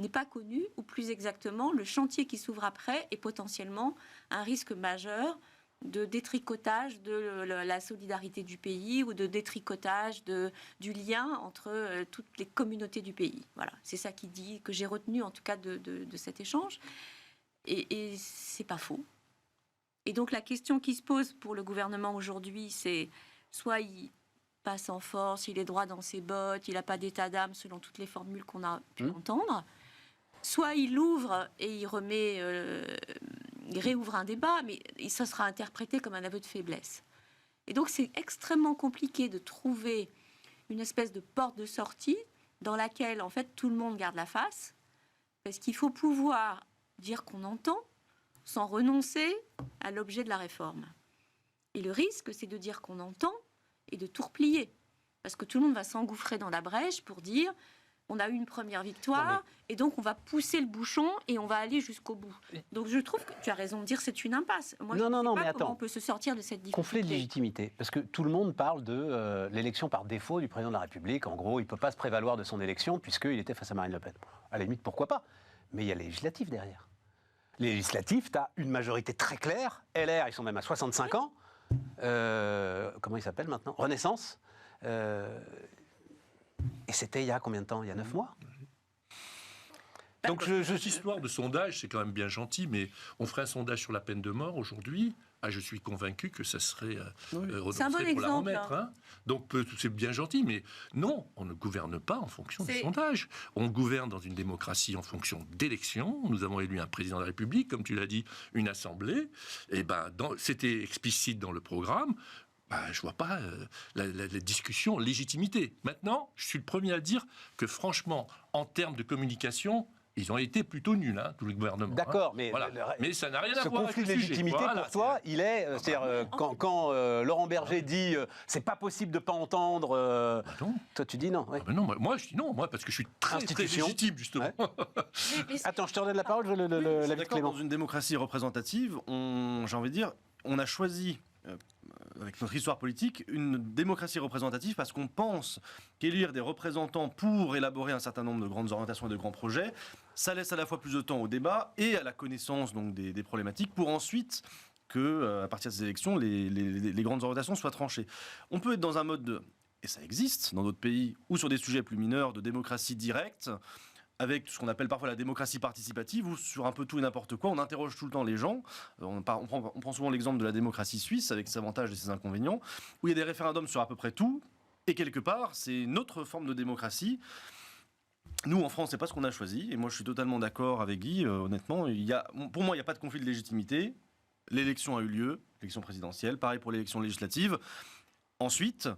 n'est pas connu, ou plus exactement, le chantier qui s'ouvre après est potentiellement un risque majeur de détricotage de la solidarité du pays ou de détricotage du lien entre toutes les communautés du pays. Voilà, c'est ça qu'il dit, que j'ai retenu en tout cas de cet échange. Et c'est pas faux. Et donc la question qui se pose pour le gouvernement aujourd'hui, c'est soit il passe en force, il est droit dans ses bottes, il n'a pas d'état d'âme selon toutes les formules qu'on a pu entendre. Soit il ouvre et il réouvre un débat, mais ça sera interprété comme un aveu de faiblesse. Et donc c'est extrêmement compliqué de trouver une espèce de porte de sortie dans laquelle en fait tout le monde garde la face, parce qu'il faut pouvoir dire qu'on entend sans renoncer à l'objet de la réforme. Et le risque, c'est de dire qu'on entend et de tout replier, parce que tout le monde va s'engouffrer dans la brèche pour dire on a eu une première victoire, et donc on va pousser le bouchon et on va aller jusqu'au bout. Donc je trouve que tu as raison de dire que c'est une impasse. Moi, je ne sais pas comment on peut se sortir de cette difficulté. Conflit de légitimité, parce que tout le monde parle de l'élection par défaut du président de la République. En gros, il ne peut pas se prévaloir de son élection puisqu'il était face à Marine Le Pen. À la limite, pourquoi pas? Mais il y a les législatives derrière. Les législatives, tu as une majorité très claire. LR, ils sont même à 65 ans. Comment ils s'appellent maintenant? Renaissance. Et c'était il y a combien de temps? Il y a 9 mois. Donc cette histoire de sondage, c'est quand même bien gentil, mais on ferait un sondage sur la peine de mort aujourd'hui. Je suis convaincu que ça serait renoncé pour la remettre. Hein. Donc c'est bien gentil, mais non, on ne gouverne pas en fonction du sondage. On gouverne dans une démocratie en fonction d'élections. Nous avons élu un président de la République, comme tu l'as dit, une assemblée. Et c'était explicite dans le programme. Je ne vois pas la discussion légitimité. Maintenant, je suis le premier à dire que franchement, en termes de communication, ils ont été plutôt nuls, hein, tout le gouvernement. D'accord, mais ça n'a rien à voir avec le sujet. Ce conflit de légitimité, pour toi, il est... C'est-à-dire, quand Laurent Berger dit « c'est pas possible de ne pas entendre toi, tu dis non. Ouais. Non, moi, je dis non, parce que je suis très légitime, justement. Ouais. Attends, je te redonne la parole, je veux l'avis de Clément. Dans une démocratie représentative, j'ai envie de dire, on a choisi... avec notre histoire politique, une démocratie représentative parce qu'on pense qu'élire des représentants pour élaborer un certain nombre de grandes orientations et de grands projets, ça laisse à la fois plus de temps au débat et à la connaissance donc, des problématiques pour ensuite que, à partir de ces élections, les grandes orientations soient tranchées. On peut être dans un mode, et ça existe dans d'autres pays, ou sur des sujets plus mineurs, de démocratie directe, avec ce qu'on appelle parfois la démocratie participative, où sur un peu tout et n'importe quoi, on interroge tout le temps les gens. On prend souvent l'exemple de la démocratie suisse, avec ses avantages et ses inconvénients, où il y a des référendums sur à peu près tout, et quelque part, c'est notre forme de démocratie. Nous, en France, c'est pas ce qu'on a choisi, et moi je suis totalement d'accord avec Guy, honnêtement. Pour moi, il n'y a pas de conflit de légitimité. L'élection a eu lieu, l'élection présidentielle, pareil pour l'élection législative. Ensuite,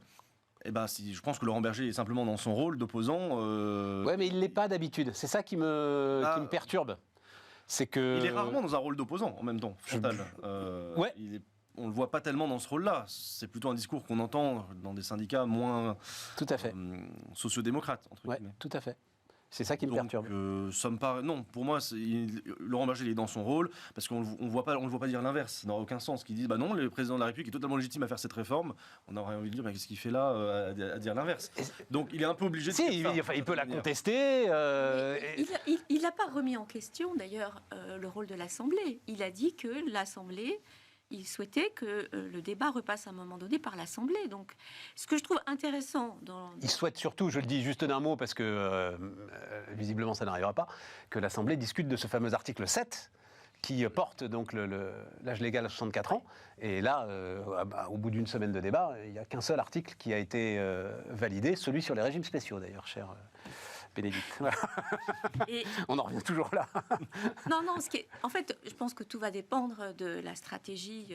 je pense que Laurent Berger est simplement dans son rôle d'opposant. Ouais, mais il l'est pas d'habitude. C'est ça qui me perturbe. C'est que il est rarement dans un rôle d'opposant en même temps, Chantal. Ouais. On le voit pas tellement dans ce rôle-là. C'est plutôt un discours qu'on entend dans des syndicats moins tout à fait. Sociodémocrates, entre Ouais, guillemets. tout à fait. C'est ça qui me perturbe. Ça me paraît... Non, pour moi, Laurent Berger il est dans son rôle parce qu'on ne voit pas dire l'inverse. Ça n'a aucun sens. Qu'ils disent, non, le président de la République est totalement légitime à faire cette réforme. On aurait envie de dire, mais qu'est-ce qu'il fait là à dire l'inverse. Donc il est un peu obligé de faire ça. Il peut la contester. Il n'a pas remis en question, d'ailleurs, le rôle de l'Assemblée. Il a dit que l'Assemblée... Il souhaitait que le débat repasse à un moment donné par l'Assemblée. Donc, ce que je trouve intéressant Il souhaite surtout, je le dis juste d'un mot parce que visiblement ça n'arrivera pas, que l'Assemblée discute de ce fameux article 7 qui porte donc l'âge légal à 64 ans. Et là, au bout d'une semaine de débat, il n'y a qu'un seul article qui a été validé, celui sur les régimes spéciaux d'ailleurs, cher Bénédicte. On en revient toujours là. Non, en fait, je pense que tout va dépendre de la stratégie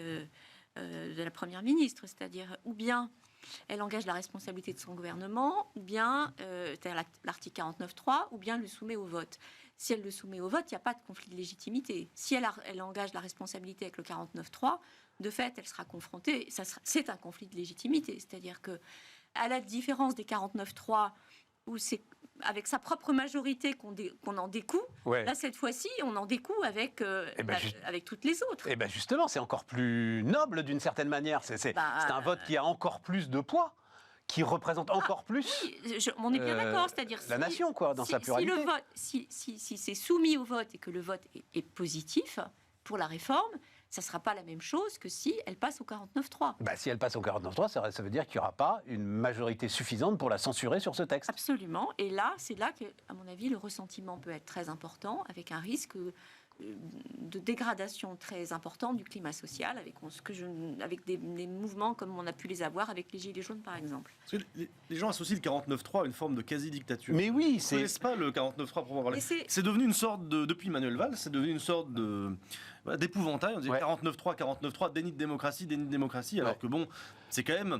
de la Première ministre, c'est-à-dire ou bien elle engage la responsabilité de son gouvernement, ou bien, c'est-à-dire l'article 49.3, ou bien elle le soumet au vote. Si elle le soumet au vote, il n'y a pas de conflit de légitimité. Si elle engage la responsabilité avec le 49.3, de fait, elle sera confrontée, c'est un conflit de légitimité. C'est-à-dire que, à la différence des 49.3, où c'est avec sa propre majorité qu'on en découd. Ouais. Là, cette fois-ci, on en découd avec, avec toutes les autres. Et bien justement, c'est encore plus noble d'une certaine manière. C'est un vote qui a encore plus de poids, qui représente encore plus on est bien d'accord, c'est-à-dire la nation, quoi, dans sa pluralité. Si c'est soumis au vote et que le vote est positif pour la réforme, ça ne sera pas la même chose que si elle passe au 49.3. Si elle passe au 49.3, ça veut dire qu'il n'y aura pas une majorité suffisante pour la censurer sur ce texte. Absolument. Et là, c'est là que, à mon avis, le ressentiment peut être très important, avec un risque de dégradation très importante du climat social, avec des mouvements comme on a pu les avoir avec les Gilets jaunes, par exemple. Parce que les gens associent le 49.3 à une forme de quasi-dictature. Mais oui, ils ne connaissent pas le 49.3 pour avoir... C'est devenu une sorte de... Depuis Manuel Valls, c'est devenu une sorte de... d'épouvantail. On dit 49.3, déni de démocratie, alors que bon, c'est quand même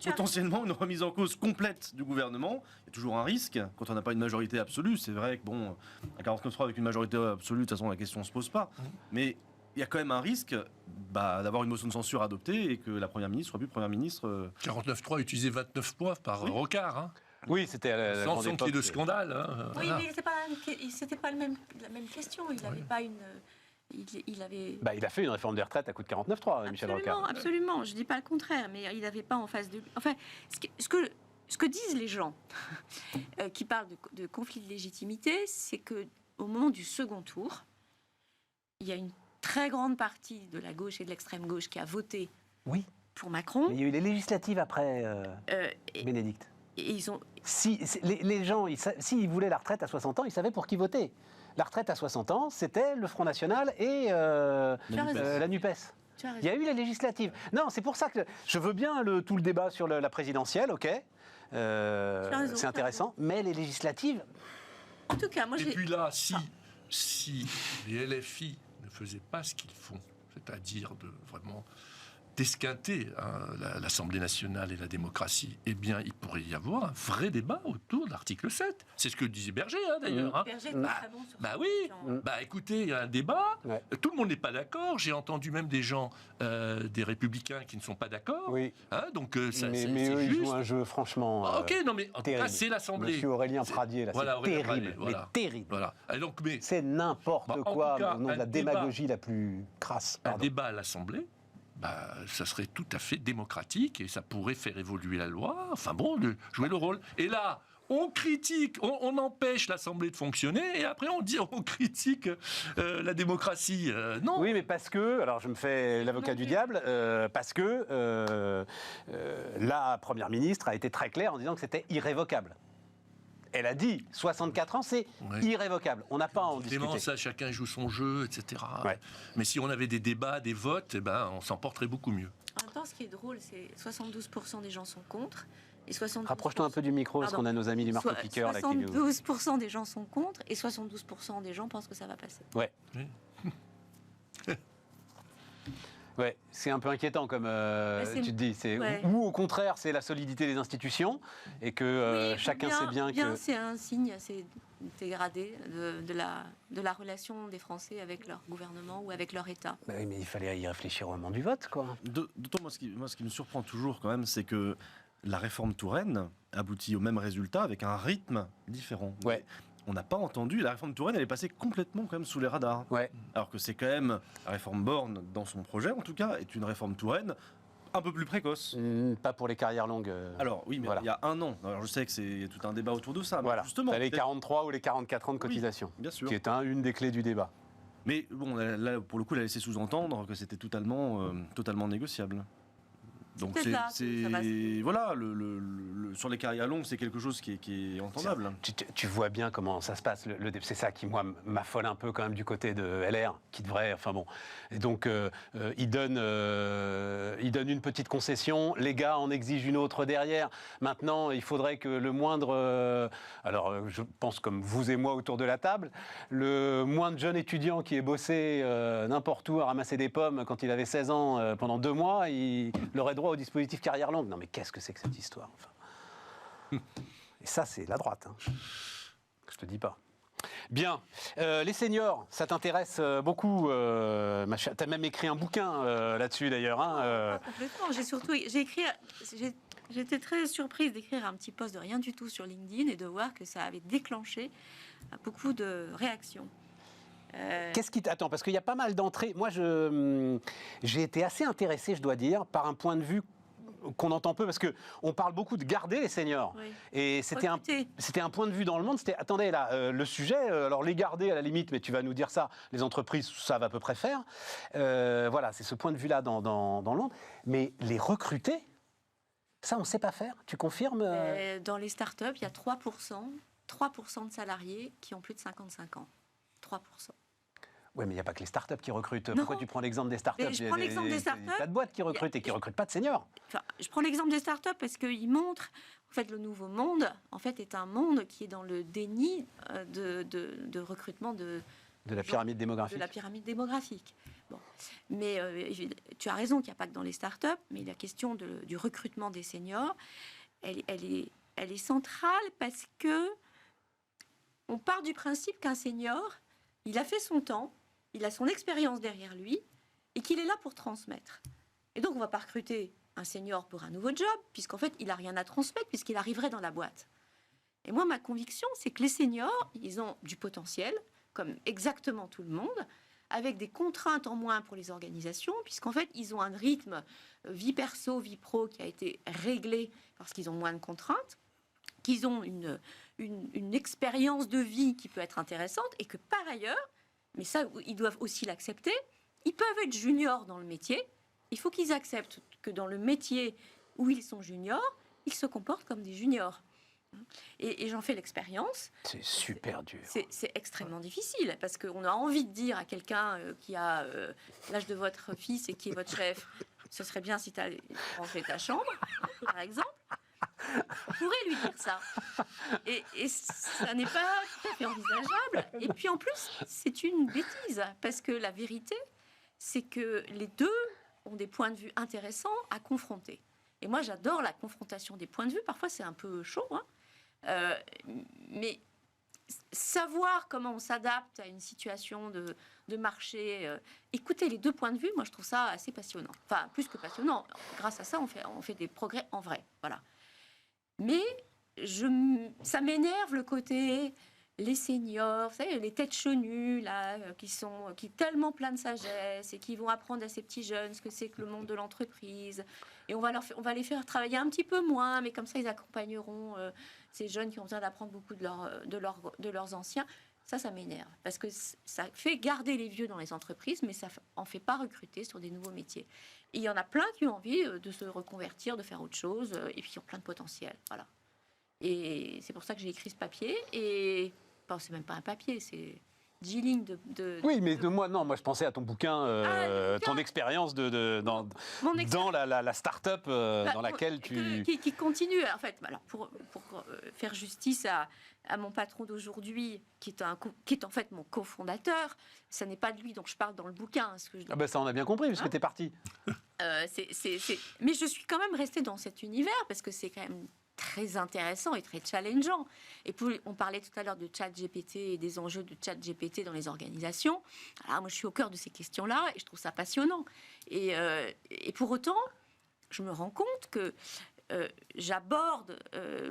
potentiellement une remise en cause complète du gouvernement. Il y a toujours un risque quand on n'a pas une majorité absolue. C'est vrai que bon, un 49.3 avec une majorité absolue, de toute façon la question ne se pose pas. Mais il y a quand même un risque d'avoir une motion de censure adoptée et que la Première ministre soit plus Première ministre. 49.3 utilisé 29 fois par Rocard. Hein. Oui, c'était à la sans qu'il y ait de scandale. Hein, oui, mais c'était pas la même question. Il n'avait pas une... Il a fait une réforme des retraites à coup de 49.3, Michel Rocard. Absolument, je ne dis pas le contraire, mais il n'avait pas en face de lui... Enfin, ce que disent les gens qui parlent de conflit de légitimité, c'est qu'au moment du second tour, il y a une très grande partie de la gauche et de l'extrême gauche qui a voté pour Macron. Mais il y a eu les législatives après, Bénédicte. Et ils ont... les gens, s'ils voulaient la retraite à 60 ans, ils savaient pour qui voter. La retraite à 60 ans, c'était le Front National et la NUPES. Il y a eu les législatives. Non, c'est pour ça que je veux bien tout le débat sur la présidentielle, ok. C'est intéressant, mais les législatives... En tout cas, moi et puis là, si les LFI ne faisaient pas ce qu'ils font, c'est-à-dire de vraiment d'esquinter l'Assemblée nationale et la démocratie, eh bien, il pourrait y avoir un vrai débat autour de l'article 7. C'est ce que disait Berger, d'ailleurs. Berger est très bon sur ça. Oui. Écoutez, il y a un débat. Ouais. Tout le monde n'est pas d'accord. J'ai entendu même des gens, des républicains qui ne sont pas d'accord. Oui. Donc, mais eux, ils jouent un jeu, franchement. Ok, non, mais en tout cas, c'est l'Assemblée. Monsieur Aurélien Pradier, là, c'est terrible. Mais terrible. Voilà. Donc, c'est n'importe quoi, au nom de la démagogie la plus crasse. Un débat à l'Assemblée. Ça serait tout à fait démocratique et ça pourrait faire évoluer la loi, de jouer le rôle. Et là, on critique, on empêche l'Assemblée de fonctionner et après on critique la démocratie. Non. Oui, mais parce que, alors je me fais l'avocat du diable, parce que la Première ministre a été très claire en disant que c'était irrévocable. Elle a dit 64 ans, c'est irrévocable. On n'a pas à en discuter. Ça, chacun joue son jeu, etc. Ouais. Mais si on avait des débats, des votes, on s'en porterait beaucoup mieux. En même temps, ce qui est drôle, c'est 72% des gens sont contre. Et 72%... Rapproche-toi un peu du micro, parce qu'on a nos amis du marteau-piqueur. 72% des gens sont contre et 72% des gens pensent que ça va passer. Ouais. Ouais, c'est un peu inquiétant comme c'est- tu te dis. ouais. Ou au contraire, c'est la solidité des institutions et que Oui, chacun sait bien que. c'est un signe assez dégradé de la relation des Français avec leur gouvernement ou avec leur État. Bah oui, mais il fallait y réfléchir au moment du vote, quoi. D'autant, moi, ce qui me surprend toujours quand même, c'est que la réforme Touraine aboutit au même résultat avec un rythme différent. Ouais. On n'a pas entendu, la réforme Touraine, elle est passée complètement quand même sous les radars. Ouais. Alors que c'est quand même, la réforme Borne, dans son projet en tout cas, est une réforme Touraine un peu plus précoce. Pas pour les carrières longues. Alors oui, mais Voilà. il y a un an. Alors je sais que c'est tout un débat autour de ça. Mais Voilà. justement. T'as les peut-être- 43 ou les 44 ans de Oui, cotisation. bien sûr. Qui est une des clés du débat. Mais bon, là, pour le coup, elle a laissé sous-entendre que c'était totalement négociable. Donc peut-être là que ça va voilà, sur les carrières longues, c'est quelque chose qui est entendable. Tu vois bien comment ça se passe. C'est ça qui, moi, m'affole un peu quand même du côté de LR, qui devrait. Enfin bon. Et donc, il donne une petite concession. Les gars en exigent une autre derrière. Maintenant, il faudrait que le moindre. Alors, je pense comme vous et moi autour de la table, le moindre jeune étudiant qui ait bossé n'importe où à ramasser des pommes quand il avait 16 ans pendant 2 mois, il aurait droit au dispositif carrière longue. Non, mais qu'est-ce que c'est que cette histoire, enfin. Et ça, c'est la droite. Hein. Je te dis pas. Bien. Les seniors, ça t'intéresse beaucoup. T'as même écrit un bouquin là-dessus, d'ailleurs. Hein, Pas complètement. J'étais très surprise d'écrire un petit post de rien du tout sur LinkedIn et de voir que ça avait déclenché beaucoup de réactions. Qu'est-ce qui t'attend? Parce qu'il y a pas mal d'entrées. Moi, j'ai été assez intéressé, je dois dire, par un point de vue qu'on entend peu, parce qu'on parle beaucoup de garder les seniors. Oui. Et c'était un point de vue dans le monde. C'était, attendez, là, le sujet, alors les garder à la limite, mais tu vas nous dire ça, les entreprises savent à peu près faire. Voilà, c'est ce point de vue-là dans le monde. Mais les recruter, ça, on ne sait pas faire. Tu confirmes Dans les startups, il y a 3% de salariés qui ont plus de 55 ans. 3%. Oui, mais il n'y a pas que les startups qui recrutent. Non. Pourquoi tu prends l'exemple des startups? Mais je prends l'exemple des startups. Il y a pas de boîtes qui recrutent et qui ne recrutent pas de seniors. Enfin, je prends l'exemple des startups parce qu'il montre, en fait, le nouveau monde, en fait, est un monde qui est dans le déni de recrutement De la pyramide démographique. de la pyramide démographique. Bon. Mais tu as raison qu'il n'y a pas que dans les startups, mais la question du recrutement des seniors, elle est centrale parce que on part du principe qu'un senior, il a fait son temps, il a son expérience derrière lui et qu'il est là pour transmettre. Et donc, on ne va pas recruter un senior pour un nouveau job, puisqu'en fait, il n'a rien à transmettre, puisqu'il arriverait dans la boîte. Et moi, ma conviction, c'est que les seniors, ils ont du potentiel, comme exactement tout le monde, avec des contraintes en moins pour les organisations, puisqu'en fait, ils ont un rythme vie perso, vie pro qui a été réglé parce qu'ils ont moins de contraintes, qu'ils ont une expérience de vie qui peut être intéressante, et que par ailleurs, mais ça, ils doivent aussi l'accepter, ils peuvent être juniors dans le métier. Il faut qu'ils acceptent que dans le métier où ils sont juniors, ils se comportent comme des juniors. Et j'en fais l'expérience. C'est super dur. C'est extrêmement difficile parce qu'on a envie de dire à quelqu'un qui a l'âge de votre fils et qui est votre chef, ce serait bien si tu allais ranger ta chambre, par exemple. On pourrait lui dire ça. Et ça n'est pas tout à fait envisageable. Et puis en plus, c'est une bêtise parce que la vérité, c'est que les deux ont des points de vue intéressants à confronter. Et moi, j'adore la confrontation des points de vue. Parfois, c'est un peu chaud, hein. Mais savoir comment on s'adapte à une situation de marché, écouter les deux points de vue, moi, je trouve ça assez passionnant. Enfin, plus que passionnant. Grâce à ça, on fait des progrès en vrai. Voilà. Mais ça m'énerve le côté... Les seniors, vous savez, les têtes chenues, là, qui tellement pleins de sagesse et qui vont apprendre à ces petits jeunes ce que c'est que le monde de l'entreprise. Et on va les faire travailler un petit peu moins, mais comme ça, ils accompagneront ces jeunes qui ont besoin d'apprendre beaucoup de leurs anciens. Ça m'énerve. Parce que ça fait garder les vieux dans les entreprises, mais ça en fait pas recruter sur des nouveaux métiers. Et il y en a plein qui ont envie de se reconvertir, de faire autre chose, et puis qui ont plein de potentiel. Voilà. Et c'est pour ça que j'ai écrit ce papier. Et... Enfin, c'est même pas un papier, c'est G-Link Oui, mais moi je pensais à ton bouquin, le bouquin. ton expérience dans la start-up dans laquelle tu... Qui continue, en fait. Alors, pour faire justice à mon patron d'aujourd'hui, qui est en fait mon cofondateur, ça n'est pas de lui dont je parle dans le bouquin. Ce que je dis. Ah ben ça on a bien compris, puisque t'es parti. Mais je suis quand même restée dans cet univers, parce que c'est quand même très intéressant et très challengeant. Et puis, on parlait tout à l'heure de ChatGPT et des enjeux de ChatGPT dans les organisations. Alors, moi, je suis au cœur de ces questions-là et je trouve ça passionnant. Et pour autant, je me rends compte que j'aborde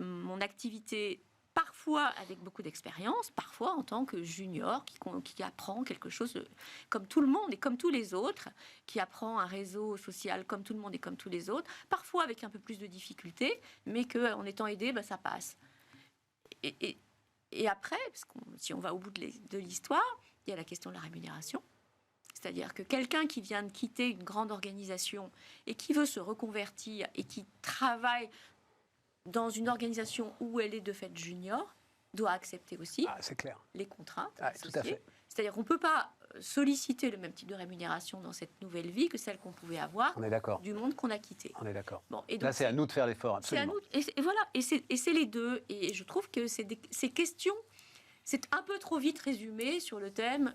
mon activité parfois avec beaucoup d'expérience, parfois en tant que junior qui apprend quelque chose comme tout le monde et comme tous les autres, qui apprend un réseau social comme tout le monde et comme tous les autres, parfois avec un peu plus de difficultés, mais qu'en étant aidé, ça passe. Et après, parce que si on va au bout de l'histoire, il y a la question de la rémunération. C'est-à-dire que quelqu'un qui vient de quitter une grande organisation et qui veut se reconvertir et qui travaille dans une organisation où elle est de fait junior, doit accepter aussi c'est clair. les contraintes Tout à fait. C'est-à-dire qu'on ne peut pas solliciter le même type de rémunération dans cette nouvelle vie que celle qu'on pouvait avoir On est d'accord. du monde qu'on a quitté. On est d'accord. Bon, et donc Là, c'est à nous de faire l'effort, c'est à absolument. nous. Et voilà. Et c'est les deux. Et je trouve que ces questions, c'est un peu trop vite résumé sur le thème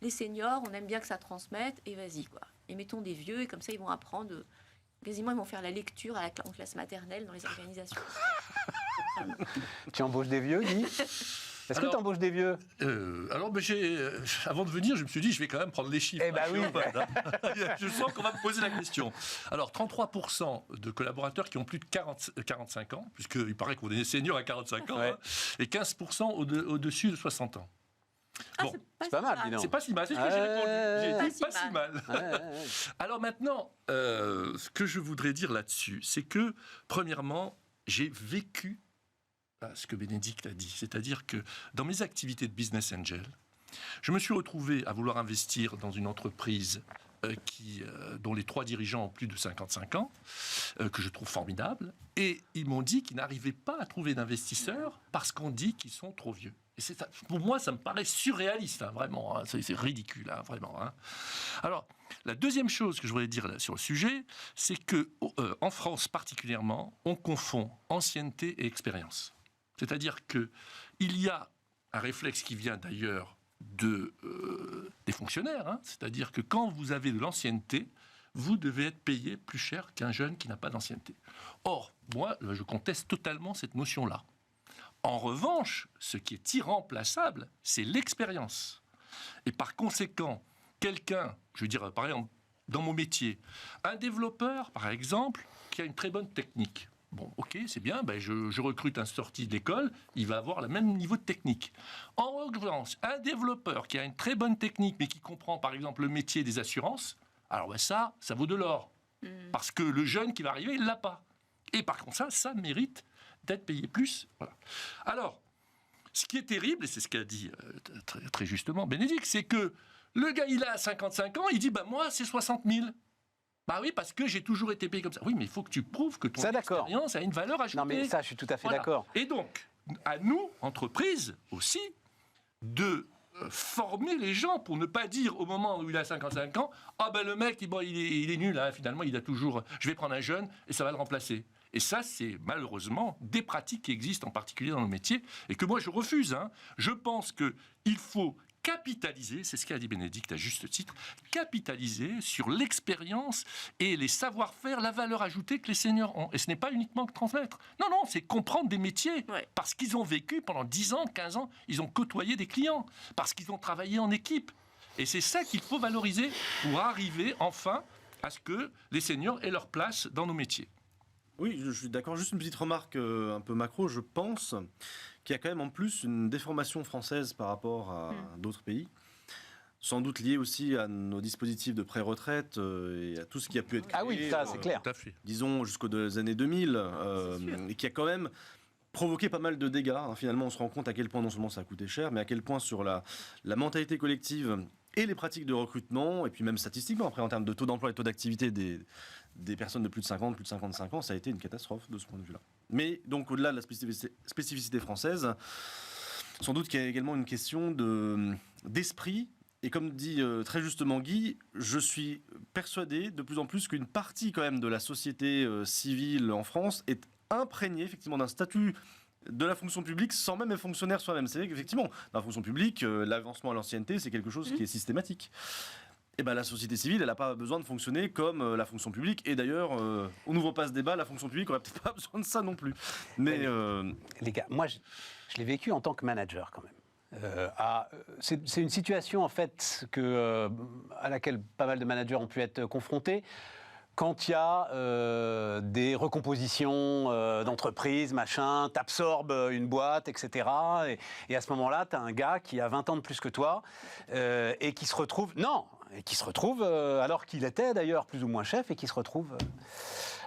les seniors, on aime bien que ça transmette, et vas-y, quoi. Et mettons des vieux, et comme ça, ils vont apprendre... Quasiment, ils vont faire la lecture en classe maternelle dans les organisations. Tu embauches des vieux, Guy ? Est-ce que tu embauches des vieux ? Alors, avant de venir, je me suis dit, je vais quand même prendre les chiffres. Eh ben oui. Je sens qu'on va me poser la question. Alors, 33% de collaborateurs qui ont plus de 45 ans, puisqu'il paraît qu'on est seniors à 45 ans, Ouais. Et 15% au-dessus de 60 ans. Bon, c'est pas mal, dis donc. c'est pas si mal, c'est ce que j'ai répondu. J'ai dit pas si mal. Ouais. Alors maintenant, ce que je voudrais dire là-dessus, c'est que, premièrement, j'ai vécu ce que Bénédicte a dit. C'est-à-dire que dans mes activités de business angel, je me suis retrouvé à vouloir investir dans une entreprise dont les 3 dirigeants ont plus de 55 ans, que je trouve formidable. Et ils m'ont dit qu'ils n'arrivaient pas à trouver d'investisseurs parce qu'on dit qu'ils sont trop vieux. Et pour moi, ça me paraît surréaliste, vraiment. C'est ridicule, vraiment. Alors, la deuxième chose que je voudrais dire sur le sujet, c'est qu'en France particulièrement, on confond ancienneté et expérience. C'est-à-dire qu'il y a un réflexe qui vient d'ailleurs des fonctionnaires. C'est-à-dire que quand vous avez de l'ancienneté, vous devez être payé plus cher qu'un jeune qui n'a pas d'ancienneté. Or, moi, je conteste totalement cette notion-là. En revanche, ce qui est irremplaçable, c'est l'expérience. Et par conséquent, quelqu'un, je veux dire, par exemple, dans mon métier, un développeur, par exemple, qui a une très bonne technique. Bon, ok, c'est bien, je recrute un sorti de l'école, il va avoir le même niveau de technique. En revanche, un développeur qui a une très bonne technique, mais qui comprend, par exemple, le métier des assurances, alors ça vaut de l'or. Parce que le jeune qui va arriver, il ne l'a pas. Et par contre, ça mérite d'être payé plus. Voilà. Alors, ce qui est terrible, et c'est ce qu'a dit très, très justement Bénédicte, c'est que le gars, il a 55 ans, il dit, moi, c'est 60 000. Bah oui, parce que j'ai toujours été payé comme ça. Oui, mais il faut que tu prouves que ton expérience a une valeur ajoutée. Non, mais ça, je suis tout à fait d'accord. Et donc, à nous, entreprises, aussi, de former les gens pour ne pas dire au moment où il a 55 ans, le mec, il est nul, finalement, je vais prendre un jeune et ça va le remplacer. Et ça, c'est malheureusement des pratiques qui existent en particulier dans nos métiers et que moi, je refuse. Je pense qu'il faut capitaliser, c'est ce qu'a dit Bénédicte à juste titre, capitaliser sur l'expérience et les savoir-faire, la valeur ajoutée que les seniors ont. Et ce n'est pas uniquement que transmettre. Non, c'est comprendre des métiers. Ouais. Parce qu'ils ont vécu pendant 10 ans, 15 ans, ils ont côtoyé des clients. Parce qu'ils ont travaillé en équipe. Et c'est ça qu'il faut valoriser pour arriver enfin à ce que les seniors aient leur place dans nos métiers. Oui, je suis d'accord. Juste une petite remarque un peu macro. Je pense qu'il y a quand même en plus une déformation française par rapport à d'autres pays. Sans doute liée aussi à nos dispositifs de pré-retraite et à tout ce qui a pu être créé. Ah oui, ça, c'est clair. Tout à fait. Disons jusqu'aux années 2000, et qui a quand même provoqué pas mal de dégâts. Finalement, on se rend compte à quel point non seulement ça a coûté cher, mais à quel point sur la mentalité collective et les pratiques de recrutement, et puis même statistiquement, après en termes de taux d'emploi et taux d'activité des personnes de plus de 50, plus de 55 ans, ça a été une catastrophe de ce point de vue-là. Mais donc au-delà de la spécificité française, sans doute qu'il y a également une question d'esprit. Et comme dit très justement Guy, je suis persuadé de plus en plus qu'une partie quand même de la société civile en France est imprégnée effectivement d'un statut de la fonction publique sans même être fonctionnaire soi-même. C'est vrai qu'effectivement, dans la fonction publique, l'avancement à l'ancienneté, c'est quelque chose qui est systématique. Et ben, la société civile, elle n'a pas besoin de fonctionner comme la fonction publique. Et d'ailleurs, on n'ouvre pas ce débat, la fonction publique n'aurait peut-être pas besoin de ça non plus. Mais les gars, moi, je l'ai vécu en tant que manager quand même. C'est une situation en fait à laquelle pas mal de managers ont pu être confrontés quand il y a des recompositions d'entreprises, machin, t'absorbes une boîte, etc. Et à ce moment-là, tu as un gars qui a 20 ans de plus que toi et qui se retrouve... Non, et qui se retrouve, alors qu'il était d'ailleurs plus ou moins chef, et qui se retrouve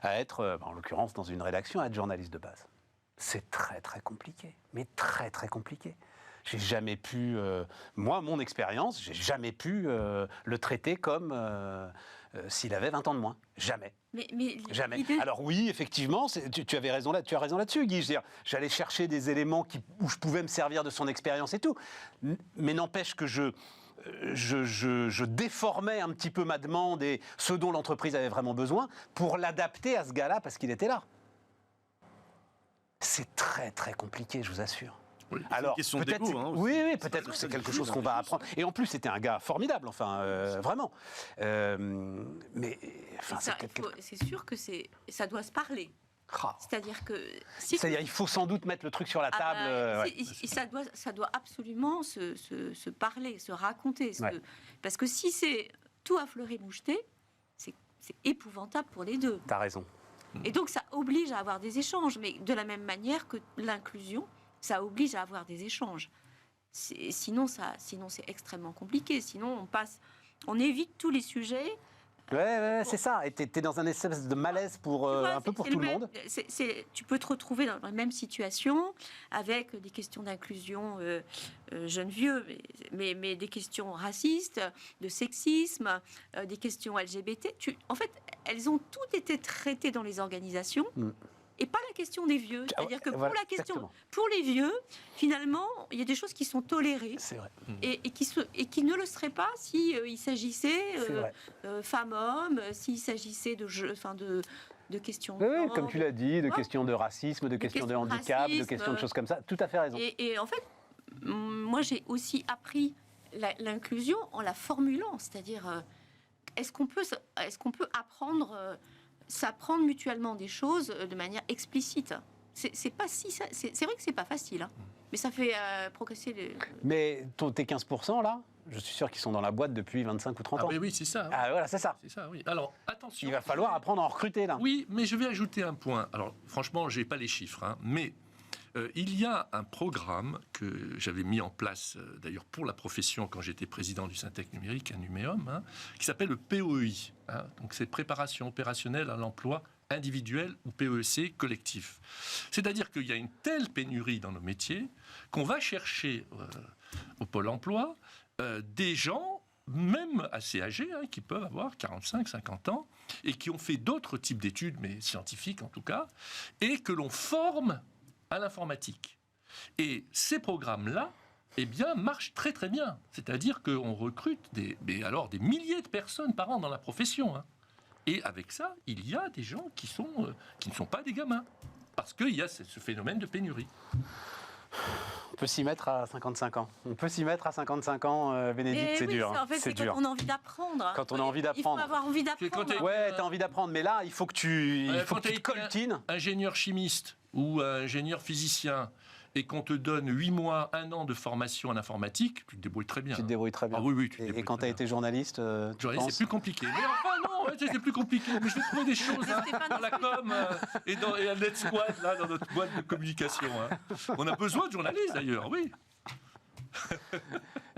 à être, en l'occurrence dans une rédaction, à être journaliste de base. C'est très très compliqué, mais très très compliqué. J'ai jamais pu, moi, mon expérience, j'ai jamais pu le traiter comme s'il avait 20 ans de moins. Jamais. Mais Jamais. l'idée- Alors oui, effectivement, tu avais raison là, tu as raison là-dessus, Guy. Je veux dire, j'allais chercher des éléments où je pouvais me servir de son expérience et tout. Mais n'empêche que je déformais un petit peu ma demande et ce dont l'entreprise avait vraiment besoin pour l'adapter à ce gars-là parce qu'il était là. C'est très très compliqué, je vous assure. Oui. Alors, une question peut-être, d'ego, hein, aussi. oui, peut-être que c'est quelque chose qu'on va apprendre. Et en plus, c'était un gars formidable, enfin, vraiment. Mais, enfin, c'est sûr que ça doit se parler. Ah. C'est-à-dire que C'est-à-dire, il faut sans doute mettre le truc sur la table. Ouais. ça doit absolument se parler, se raconter. Ouais. Parce que si c'est tout à fleurer moucheté, c'est épouvantable pour les deux. T'as raison. Et donc ça oblige à avoir des échanges, mais de la même manière que l'inclusion, ça oblige à avoir des échanges. Sinon c'est extrêmement compliqué. Sinon on évite tous les sujets. Ouais, c'est ça. Et t'es dans un espèce de malaise pour un peu pour tout le monde. Tu peux te retrouver dans la même situation avec des questions d'inclusion jeunes-vieux, mais des questions racistes, de sexisme, des questions LGBT. En fait, elles ont toutes été traitées dans les organisations. Et pas la question des vieux. C'est-à-dire que pour les vieux, finalement, il y a des choses qui sont tolérées. C'est vrai. Et qui ne le seraient pas si il s'agissait femmes-hommes, s'il s'agissait de questions de Oui, genre, comme tu l'as dit, de questions de racisme, de questions de handicap, de questions de choses comme ça. Tout à fait raison. Et en fait, moi, j'ai aussi appris l'inclusion en la formulant. C'est-à-dire, est-ce qu'on peut s'apprendre mutuellement des choses de manière explicite. C'est pas si c'est vrai que c'est pas facile, hein, mais ça fait progresser. Mais tes 15% là, je suis sûr qu'ils sont dans la boîte depuis 25 ou 30 ans. Ah oui, c'est ça. Ah voilà, c'est ça. C'est ça, oui. Alors, attention. Il va falloir apprendre à en recruter là. Oui, mais je vais ajouter un point. Alors, franchement, j'ai pas les chiffres, hein, mais il y a un programme que j'avais mis en place, d'ailleurs pour la profession quand j'étais président du Syntec numérique, un Numéum, hein, qui s'appelle le POEI. Hein, donc c'est préparation opérationnelle à l'emploi individuel ou PEC collectif. C'est-à-dire qu'il y a une telle pénurie dans nos métiers qu'on va chercher au Pôle emploi des gens, même assez âgés, hein, qui peuvent avoir 45, 50 ans, et qui ont fait d'autres types d'études, mais scientifiques en tout cas, et que l'on forme à l'informatique. Et ces programmes-là, eh bien, marchent très très bien. C'est-à-dire qu'on recrute des milliers de personnes par an dans la profession. Hein. Et avec ça, il y a des gens qui ne sont pas des gamins. Parce qu'il y a ce phénomène de pénurie. On peut s'y mettre à 55 ans. On peut s'y mettre à 55 ans, Bénédicte, c'est dur. En fait, c'est dur. quand on a envie d'apprendre. Quand on a envie d'apprendre. Il faut avoir envie d'apprendre. Ouais, t'as envie d'apprendre, mais là, il faut que tu te coltines. Ingénieur chimiste ou ingénieur physicien, et qu'on te donne 8 mois, 1 an de formation en informatique, tu te débrouilles très bien. Tu te débrouilles très bien. Ah oui, tu te débrouilles et quand tu as été journaliste, c'est plus compliqué. Mais enfin, non, c'est plus compliqué. Mais je vais trouver des choses dans la com et à Let's Squad, là, dans notre boîte de communication. Hein. On a besoin de journalistes, d'ailleurs, oui.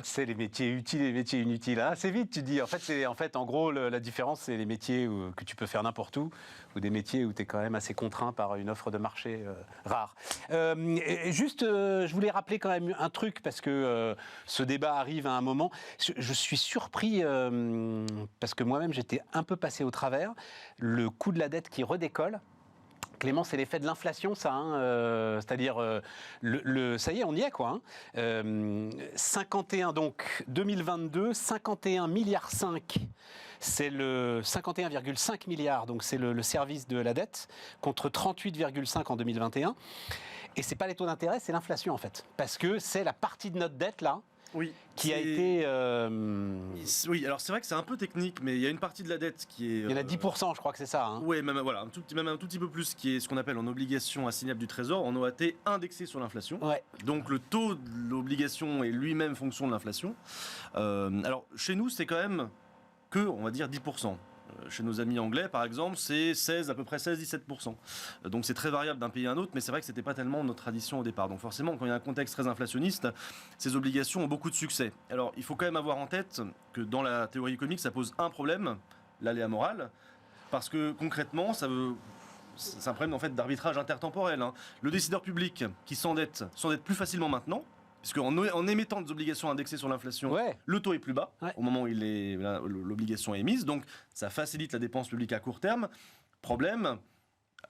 C'est les métiers utiles et les métiers inutiles. Assez vite, tu dis. En fait, en gros, la différence, c'est les métiers que tu peux faire n'importe où, ou des métiers où tu es quand même assez contraint par une offre de marché rare. Je voulais rappeler quand même un truc, parce que ce débat arrive à un moment. Je suis surpris, parce que moi-même, j'étais un peu passé au travers. Le coût de la dette qui redécolle. Clément, c'est l'effet de l'inflation, ça. C'est-à-dire, ça y est, on y est, quoi. 51, donc 2022, 51,5 milliards. C'est le 51,5 milliards, donc c'est le service de la dette, contre 38,5 en 2021. Et c'est pas les taux d'intérêt, c'est l'inflation, en fait. Parce que c'est la partie de notre dette, là, qui a été... Oui, alors c'est vrai que c'est un peu technique, mais il y a une partie de la dette qui est... Il y en a 10%, je crois que c'est ça. Oui, même, voilà, un tout petit peu plus, qui est ce qu'on appelle en obligation assignable du Trésor, en OAT, indexé sur l'inflation. Ouais. Donc le taux de l'obligation est lui-même fonction de l'inflation. Alors chez nous, c'est quand même que, on va dire, 10%. Chez nos amis anglais, par exemple, c'est à peu près 16-17%. Donc c'est très variable d'un pays à un autre, mais c'est vrai que ce n'était pas tellement notre tradition au départ. Donc forcément, quand il y a un contexte très inflationniste, ces obligations ont beaucoup de succès. Alors il faut quand même avoir en tête que dans la théorie économique, ça pose un problème, l'aléa moral, parce que concrètement, c'est un problème en fait d'arbitrage intertemporel. Le décideur public qui s'endette plus facilement maintenant, puisque en émettant des obligations indexées sur l'inflation, le taux est plus bas au moment où l'obligation est émise. Donc, ça facilite la dépense publique à court terme. Problème,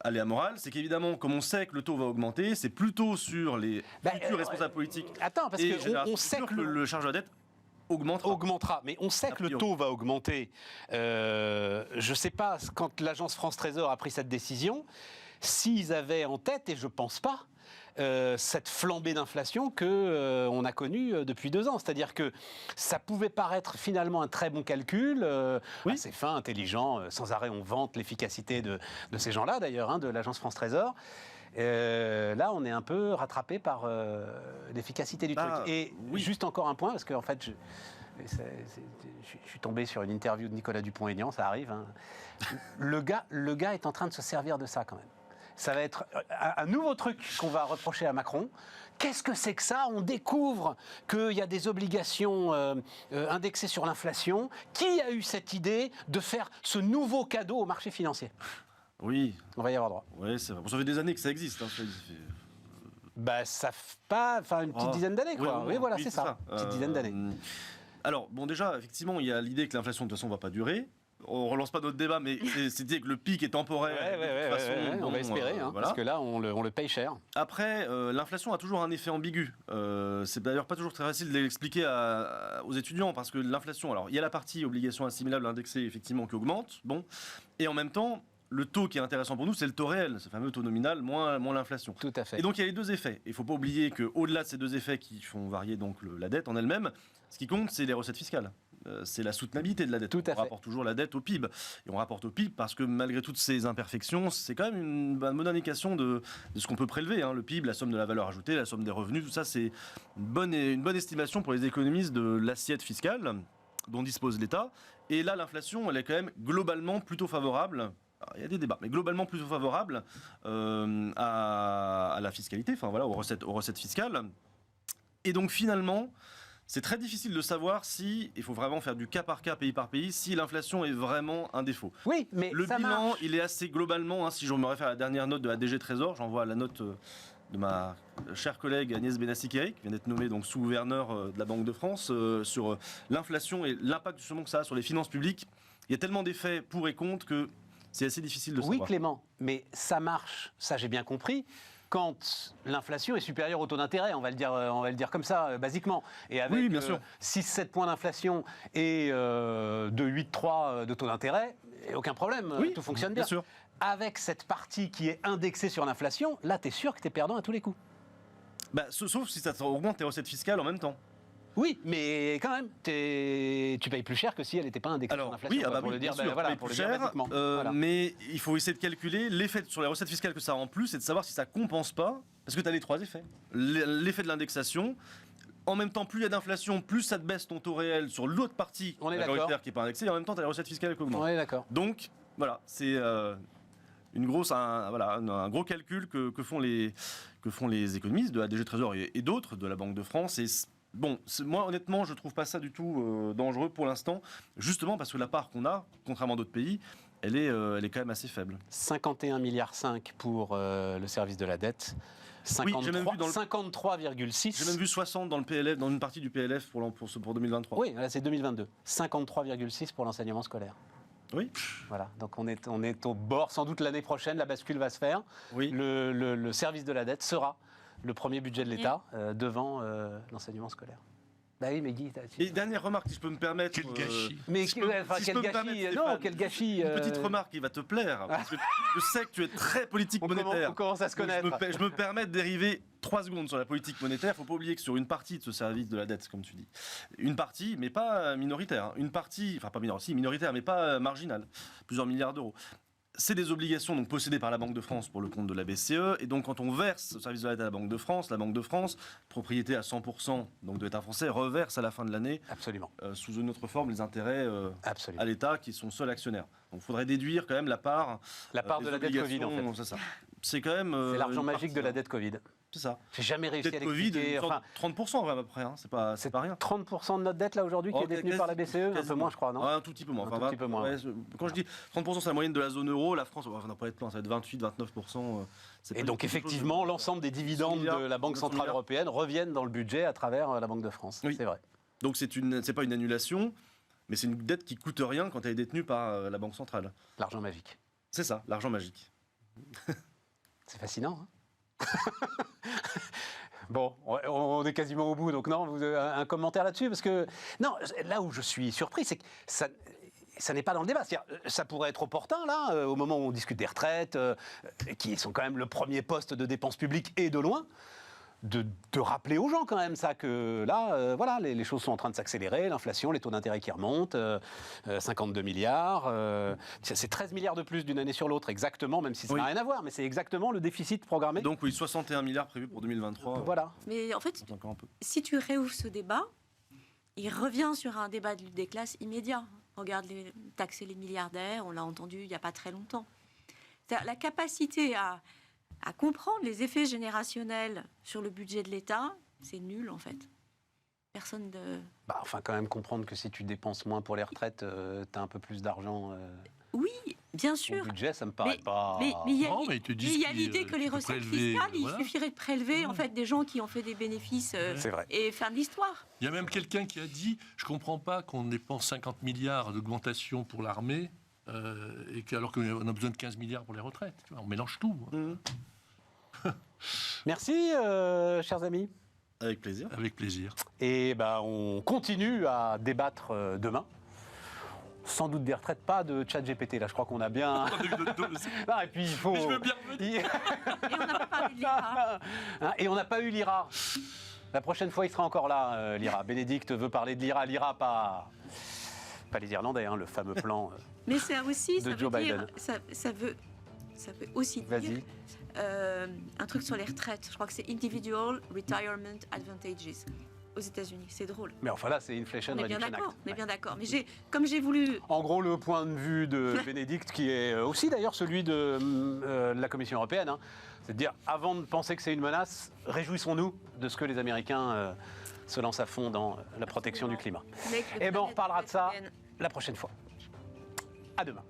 aléa moral, c'est qu'évidemment, comme on sait que le taux va augmenter, c'est plutôt sur les futurs responsables politiques. Attends, parce qu'on sait que le charge de la dette augmentera. Mais on sait que le taux va augmenter. Je ne sais pas, quand l'agence France Trésor a pris cette décision, s'ils avaient en tête, et je ne pense pas, cette flambée d'inflation qu'on a connue depuis 2 ans. C'est-à-dire que ça pouvait paraître finalement un très bon calcul, assez fin, intelligent, sans arrêt on vante l'efficacité de ces gens-là d'ailleurs, de l'agence France Trésor. Là, on est un peu rattrapé par l'efficacité du truc. Et juste encore un point, parce qu'en fait, je suis tombé sur une interview de Nicolas Dupont-Aignan, ça arrive. Le gars est en train de se servir de ça quand même. Ça va être un nouveau truc qu'on va reprocher à Macron. Qu'est-ce que c'est que ça? On découvre qu'il y a des obligations indexées sur l'inflation. Qui a eu cette idée de faire ce nouveau cadeau au marché financier? Oui. On va y avoir droit. Oui, c'est vrai. Bon, ça fait des années que ça existe. Ça fait pas, une petite dizaine d'années, quoi. Oui, voilà, c'est ça. Une petite dizaine d'années. Alors, bon, déjà, effectivement, il y a l'idée que l'inflation, de toute façon, ne va pas durer. On relance pas notre débat, mais c'était que le pic est temporaire. De toute façon, on va espérer, parce que là, on le paye cher. Après, l'inflation a toujours un effet ambigu. C'est d'ailleurs pas toujours très facile de l'expliquer aux étudiants, parce que l'inflation, alors il y a la partie obligation assimilable indexée, effectivement, qui augmente, et en même temps, le taux qui est intéressant pour nous, c'est le taux réel, ce fameux taux nominal, moins l'inflation. Tout à fait. Et donc il y a les deux effets. Il ne faut pas oublier qu'au-delà de ces deux effets qui font varier donc la dette en elle-même, ce qui compte, c'est les recettes fiscales. C'est la soutenabilité de la dette. On rapporte toujours la dette au PIB. Et on rapporte au PIB parce que malgré toutes ces imperfections, c'est quand même une bonne indication de ce qu'on peut prélever. Le PIB, la somme de la valeur ajoutée, la somme des revenus, tout ça, c'est une bonne estimation pour les économistes de l'assiette fiscale dont dispose l'État. Et là, l'inflation, elle est quand même globalement plutôt favorable. Alors, il y a des débats, mais globalement plutôt favorable à la fiscalité, aux recettes fiscales. Et donc finalement, c'est très difficile de savoir si, il faut vraiment faire du cas par cas, pays par pays, si l'inflation est vraiment un défaut. Oui, mais le ça bilan, marche. il est assez globalement, si je me réfère à la dernière note de la DG Trésor, j'envoie la note de ma chère collègue Agnès Benassi-Kéry, qui vient d'être nommée donc sous-gouverneur de la Banque de France, sur l'inflation et l'impact justement que ça a sur les finances publiques. Il y a tellement d'effets pour et contre que c'est assez difficile de savoir. Oui, Clément, mais ça marche, ça j'ai bien compris, quand l'inflation est supérieure au taux d'intérêt, on va le dire comme ça, basiquement. Et avec 6-7 points d'inflation et de 8,3 de taux d'intérêt, aucun problème, tout fonctionne bien. Sûr. Avec cette partie qui est indexée sur l'inflation, là, tu es sûr que tu es perdant à tous les coups. Sauf si ça augmente tes recettes fiscales en même temps. Oui, mais quand même, tu payes plus cher que si elle n'était pas indexée sur l'inflation. Pour le dire, pour le dire basiquement. Mais il faut essayer de calculer l'effet sur les recettes fiscales que ça a en plus et de savoir si ça compense pas, parce que tu as les 3 effets. L'effet de l'indexation, en même temps, plus il y a d'inflation, plus ça te baisse ton taux réel sur l'autre partie majoritaire qui n'est pas indexée, et en même temps, tu as les recettes fiscales qui augmentent. On est d'accord. Donc, voilà, c'est un gros calcul que font les économistes de la DG Trésor et d'autres, de la Banque de France. Et bon, moi honnêtement, je trouve pas ça du tout dangereux pour l'instant, justement parce que la part qu'on a, contrairement à d'autres pays, elle est quand même assez faible. 51,5 milliards pour le service de la dette. 53,6. J'ai même vu 60 dans le PLF, dans une partie du PLF pour 2023. Oui, là c'est 2022. 53,6 pour l'enseignement scolaire. Oui. Voilà, donc on est au bord, sans doute l'année prochaine, la bascule va se faire. Oui. Le service de la dette sera le premier budget de l'État devant l'enseignement scolaire. Bah oui, mais Guy, Et dernière remarque, si je peux me permettre. Quel gâchis. mais si je peux- enfin, si je quel peux me gâchis permettre, non, Stéphane, quel gâchis Une petite remarque qui va te plaire, parce que je sais que tu es très politique monétaire. on commence à se Donc, connaître. je me permets de dériver 3 secondes sur la politique monétaire. Il ne faut pas oublier que sur une partie de ce service de la dette, comme tu dis, une partie, mais pas minoritaire, une partie, enfin pas minoritaire, si, minoritaire, mais pas marginale, plusieurs milliards d'euros. C'est des obligations donc possédées par la Banque de France pour le compte de la BCE. Et donc, quand on verse au service de la dette à la Banque de France, propriété à 100% donc de l'État français, reverse à la fin de l'année, Absolument. sous une autre forme, les intérêts Absolument. à l'État qui sont seuls actionnaires. Donc, il faudrait déduire quand même la part. La part de des la dette Covid, en fait. obligations, C'est ça. C'est quand même. C'est l'argent une magique de la partie, dette Covid. C'est ça. J'ai jamais réussi à Dette Covid, l'expliquer. une sorte Enfin, de 30% à peu près. Hein. C'est pas rien. 30% de notre dette là aujourd'hui qui Oh, est détenue quasi- par la BCE, un peu quasiment. moins je crois, non Ouais, un tout petit peu moins. Un tout petit peu moins. Ouais, quand je dis 30%, c'est la moyenne de la zone euro. La France, on n'a pas être plein, ça va être 28-29%. Et donc effectivement, l'ensemble des dividendes milliards, de la Banque 900 centrale milliards. européenne reviennent dans le budget à travers la Banque de France. Oui. C'est vrai. Donc c'est pas une annulation, mais c'est une dette qui coûte rien quand elle est détenue par la Banque centrale. L'argent magique. C'est ça, l'argent magique. C'est fascinant. Hein bon, on est quasiment au bout, donc non, vous avez un commentaire là-dessus parce que non, là où je suis surpris, c'est que ça n'est pas dans le débat. C'est-à-dire, ça pourrait être opportun, là, au moment où on discute des retraites, qui sont quand même le premier poste de dépenses publiques et de loin, de rappeler aux gens quand même ça, que là, voilà, les choses sont en train de s'accélérer, l'inflation, les taux d'intérêt qui remontent, 52 milliards, c'est 13 milliards de plus d'une année sur l'autre, exactement, même si ça n'a rien à voir, mais c'est exactement le déficit programmé. Donc oui, 61 milliards prévus pour 2023. Voilà. Mais en fait, C'est encore un peu. si tu réouvres ce débat, il revient sur un débat des classes immédiat. Regarde taxer les milliardaires, on l'a entendu il n'y a pas très longtemps. C'est-à-dire la capacité à comprendre les effets générationnels sur le budget de l'État, c'est nul en fait. Personne de... Bah, enfin, quand même comprendre que si tu dépenses moins pour les retraites, tu as un peu plus d'argent Oui, bien au sûr. budget, ça me paraît pas... Mais il y a, Non, mais ils te disent il y a qu'il, l'idée que les tu peux recettes prélever, fiscales, voilà. il suffirait de prélever en fait des gens qui ont fait des bénéfices C'est vrai. et fin de l'histoire. Il y a même quelqu'un qui a dit « Je ne comprends pas qu'on dépense 50 milliards d'augmentation pour l'armée, alors qu'on a besoin de 15 milliards pour les retraites. » Tu vois, on mélange tout. Merci, chers amis. Avec plaisir. Avec plaisir. Et ben, on continue à débattre demain. Sans doute des retraites, pas de chat GPT, là, je crois qu'on a bien... Ah, et puis il faut... Mais je veux bien revenir. Et on n'a pas parlé de l'État. Hein, et on n'a pas eu l'IRA. La prochaine fois, il sera encore là, l'IRA. Bénédicte veut parler de l'IRA. L'IRA, pas les Irlandais, hein, le fameux plan. Mais ça aussi, De ça Joe veut dire, Biden. ça veut aussi dire Vas-y. un truc sur les retraites. Je crois que c'est Individual Retirement Advantages aux États-Unis. C'est drôle. Mais enfin là, c'est Inflation On est bien Reduction d'accord. Act. On est Ouais. bien d'accord. Mais comme j'ai voulu, En gros, le point de vue de Bénédicte, qui est aussi d'ailleurs celui de la Commission européenne, hein, c'est de dire, avant de penser que c'est une menace, réjouissons-nous de ce que les Américains se lancent à fond dans la protection du climat. make the Eh ben, on planet reparlera de ça great again. la prochaine fois. À demain.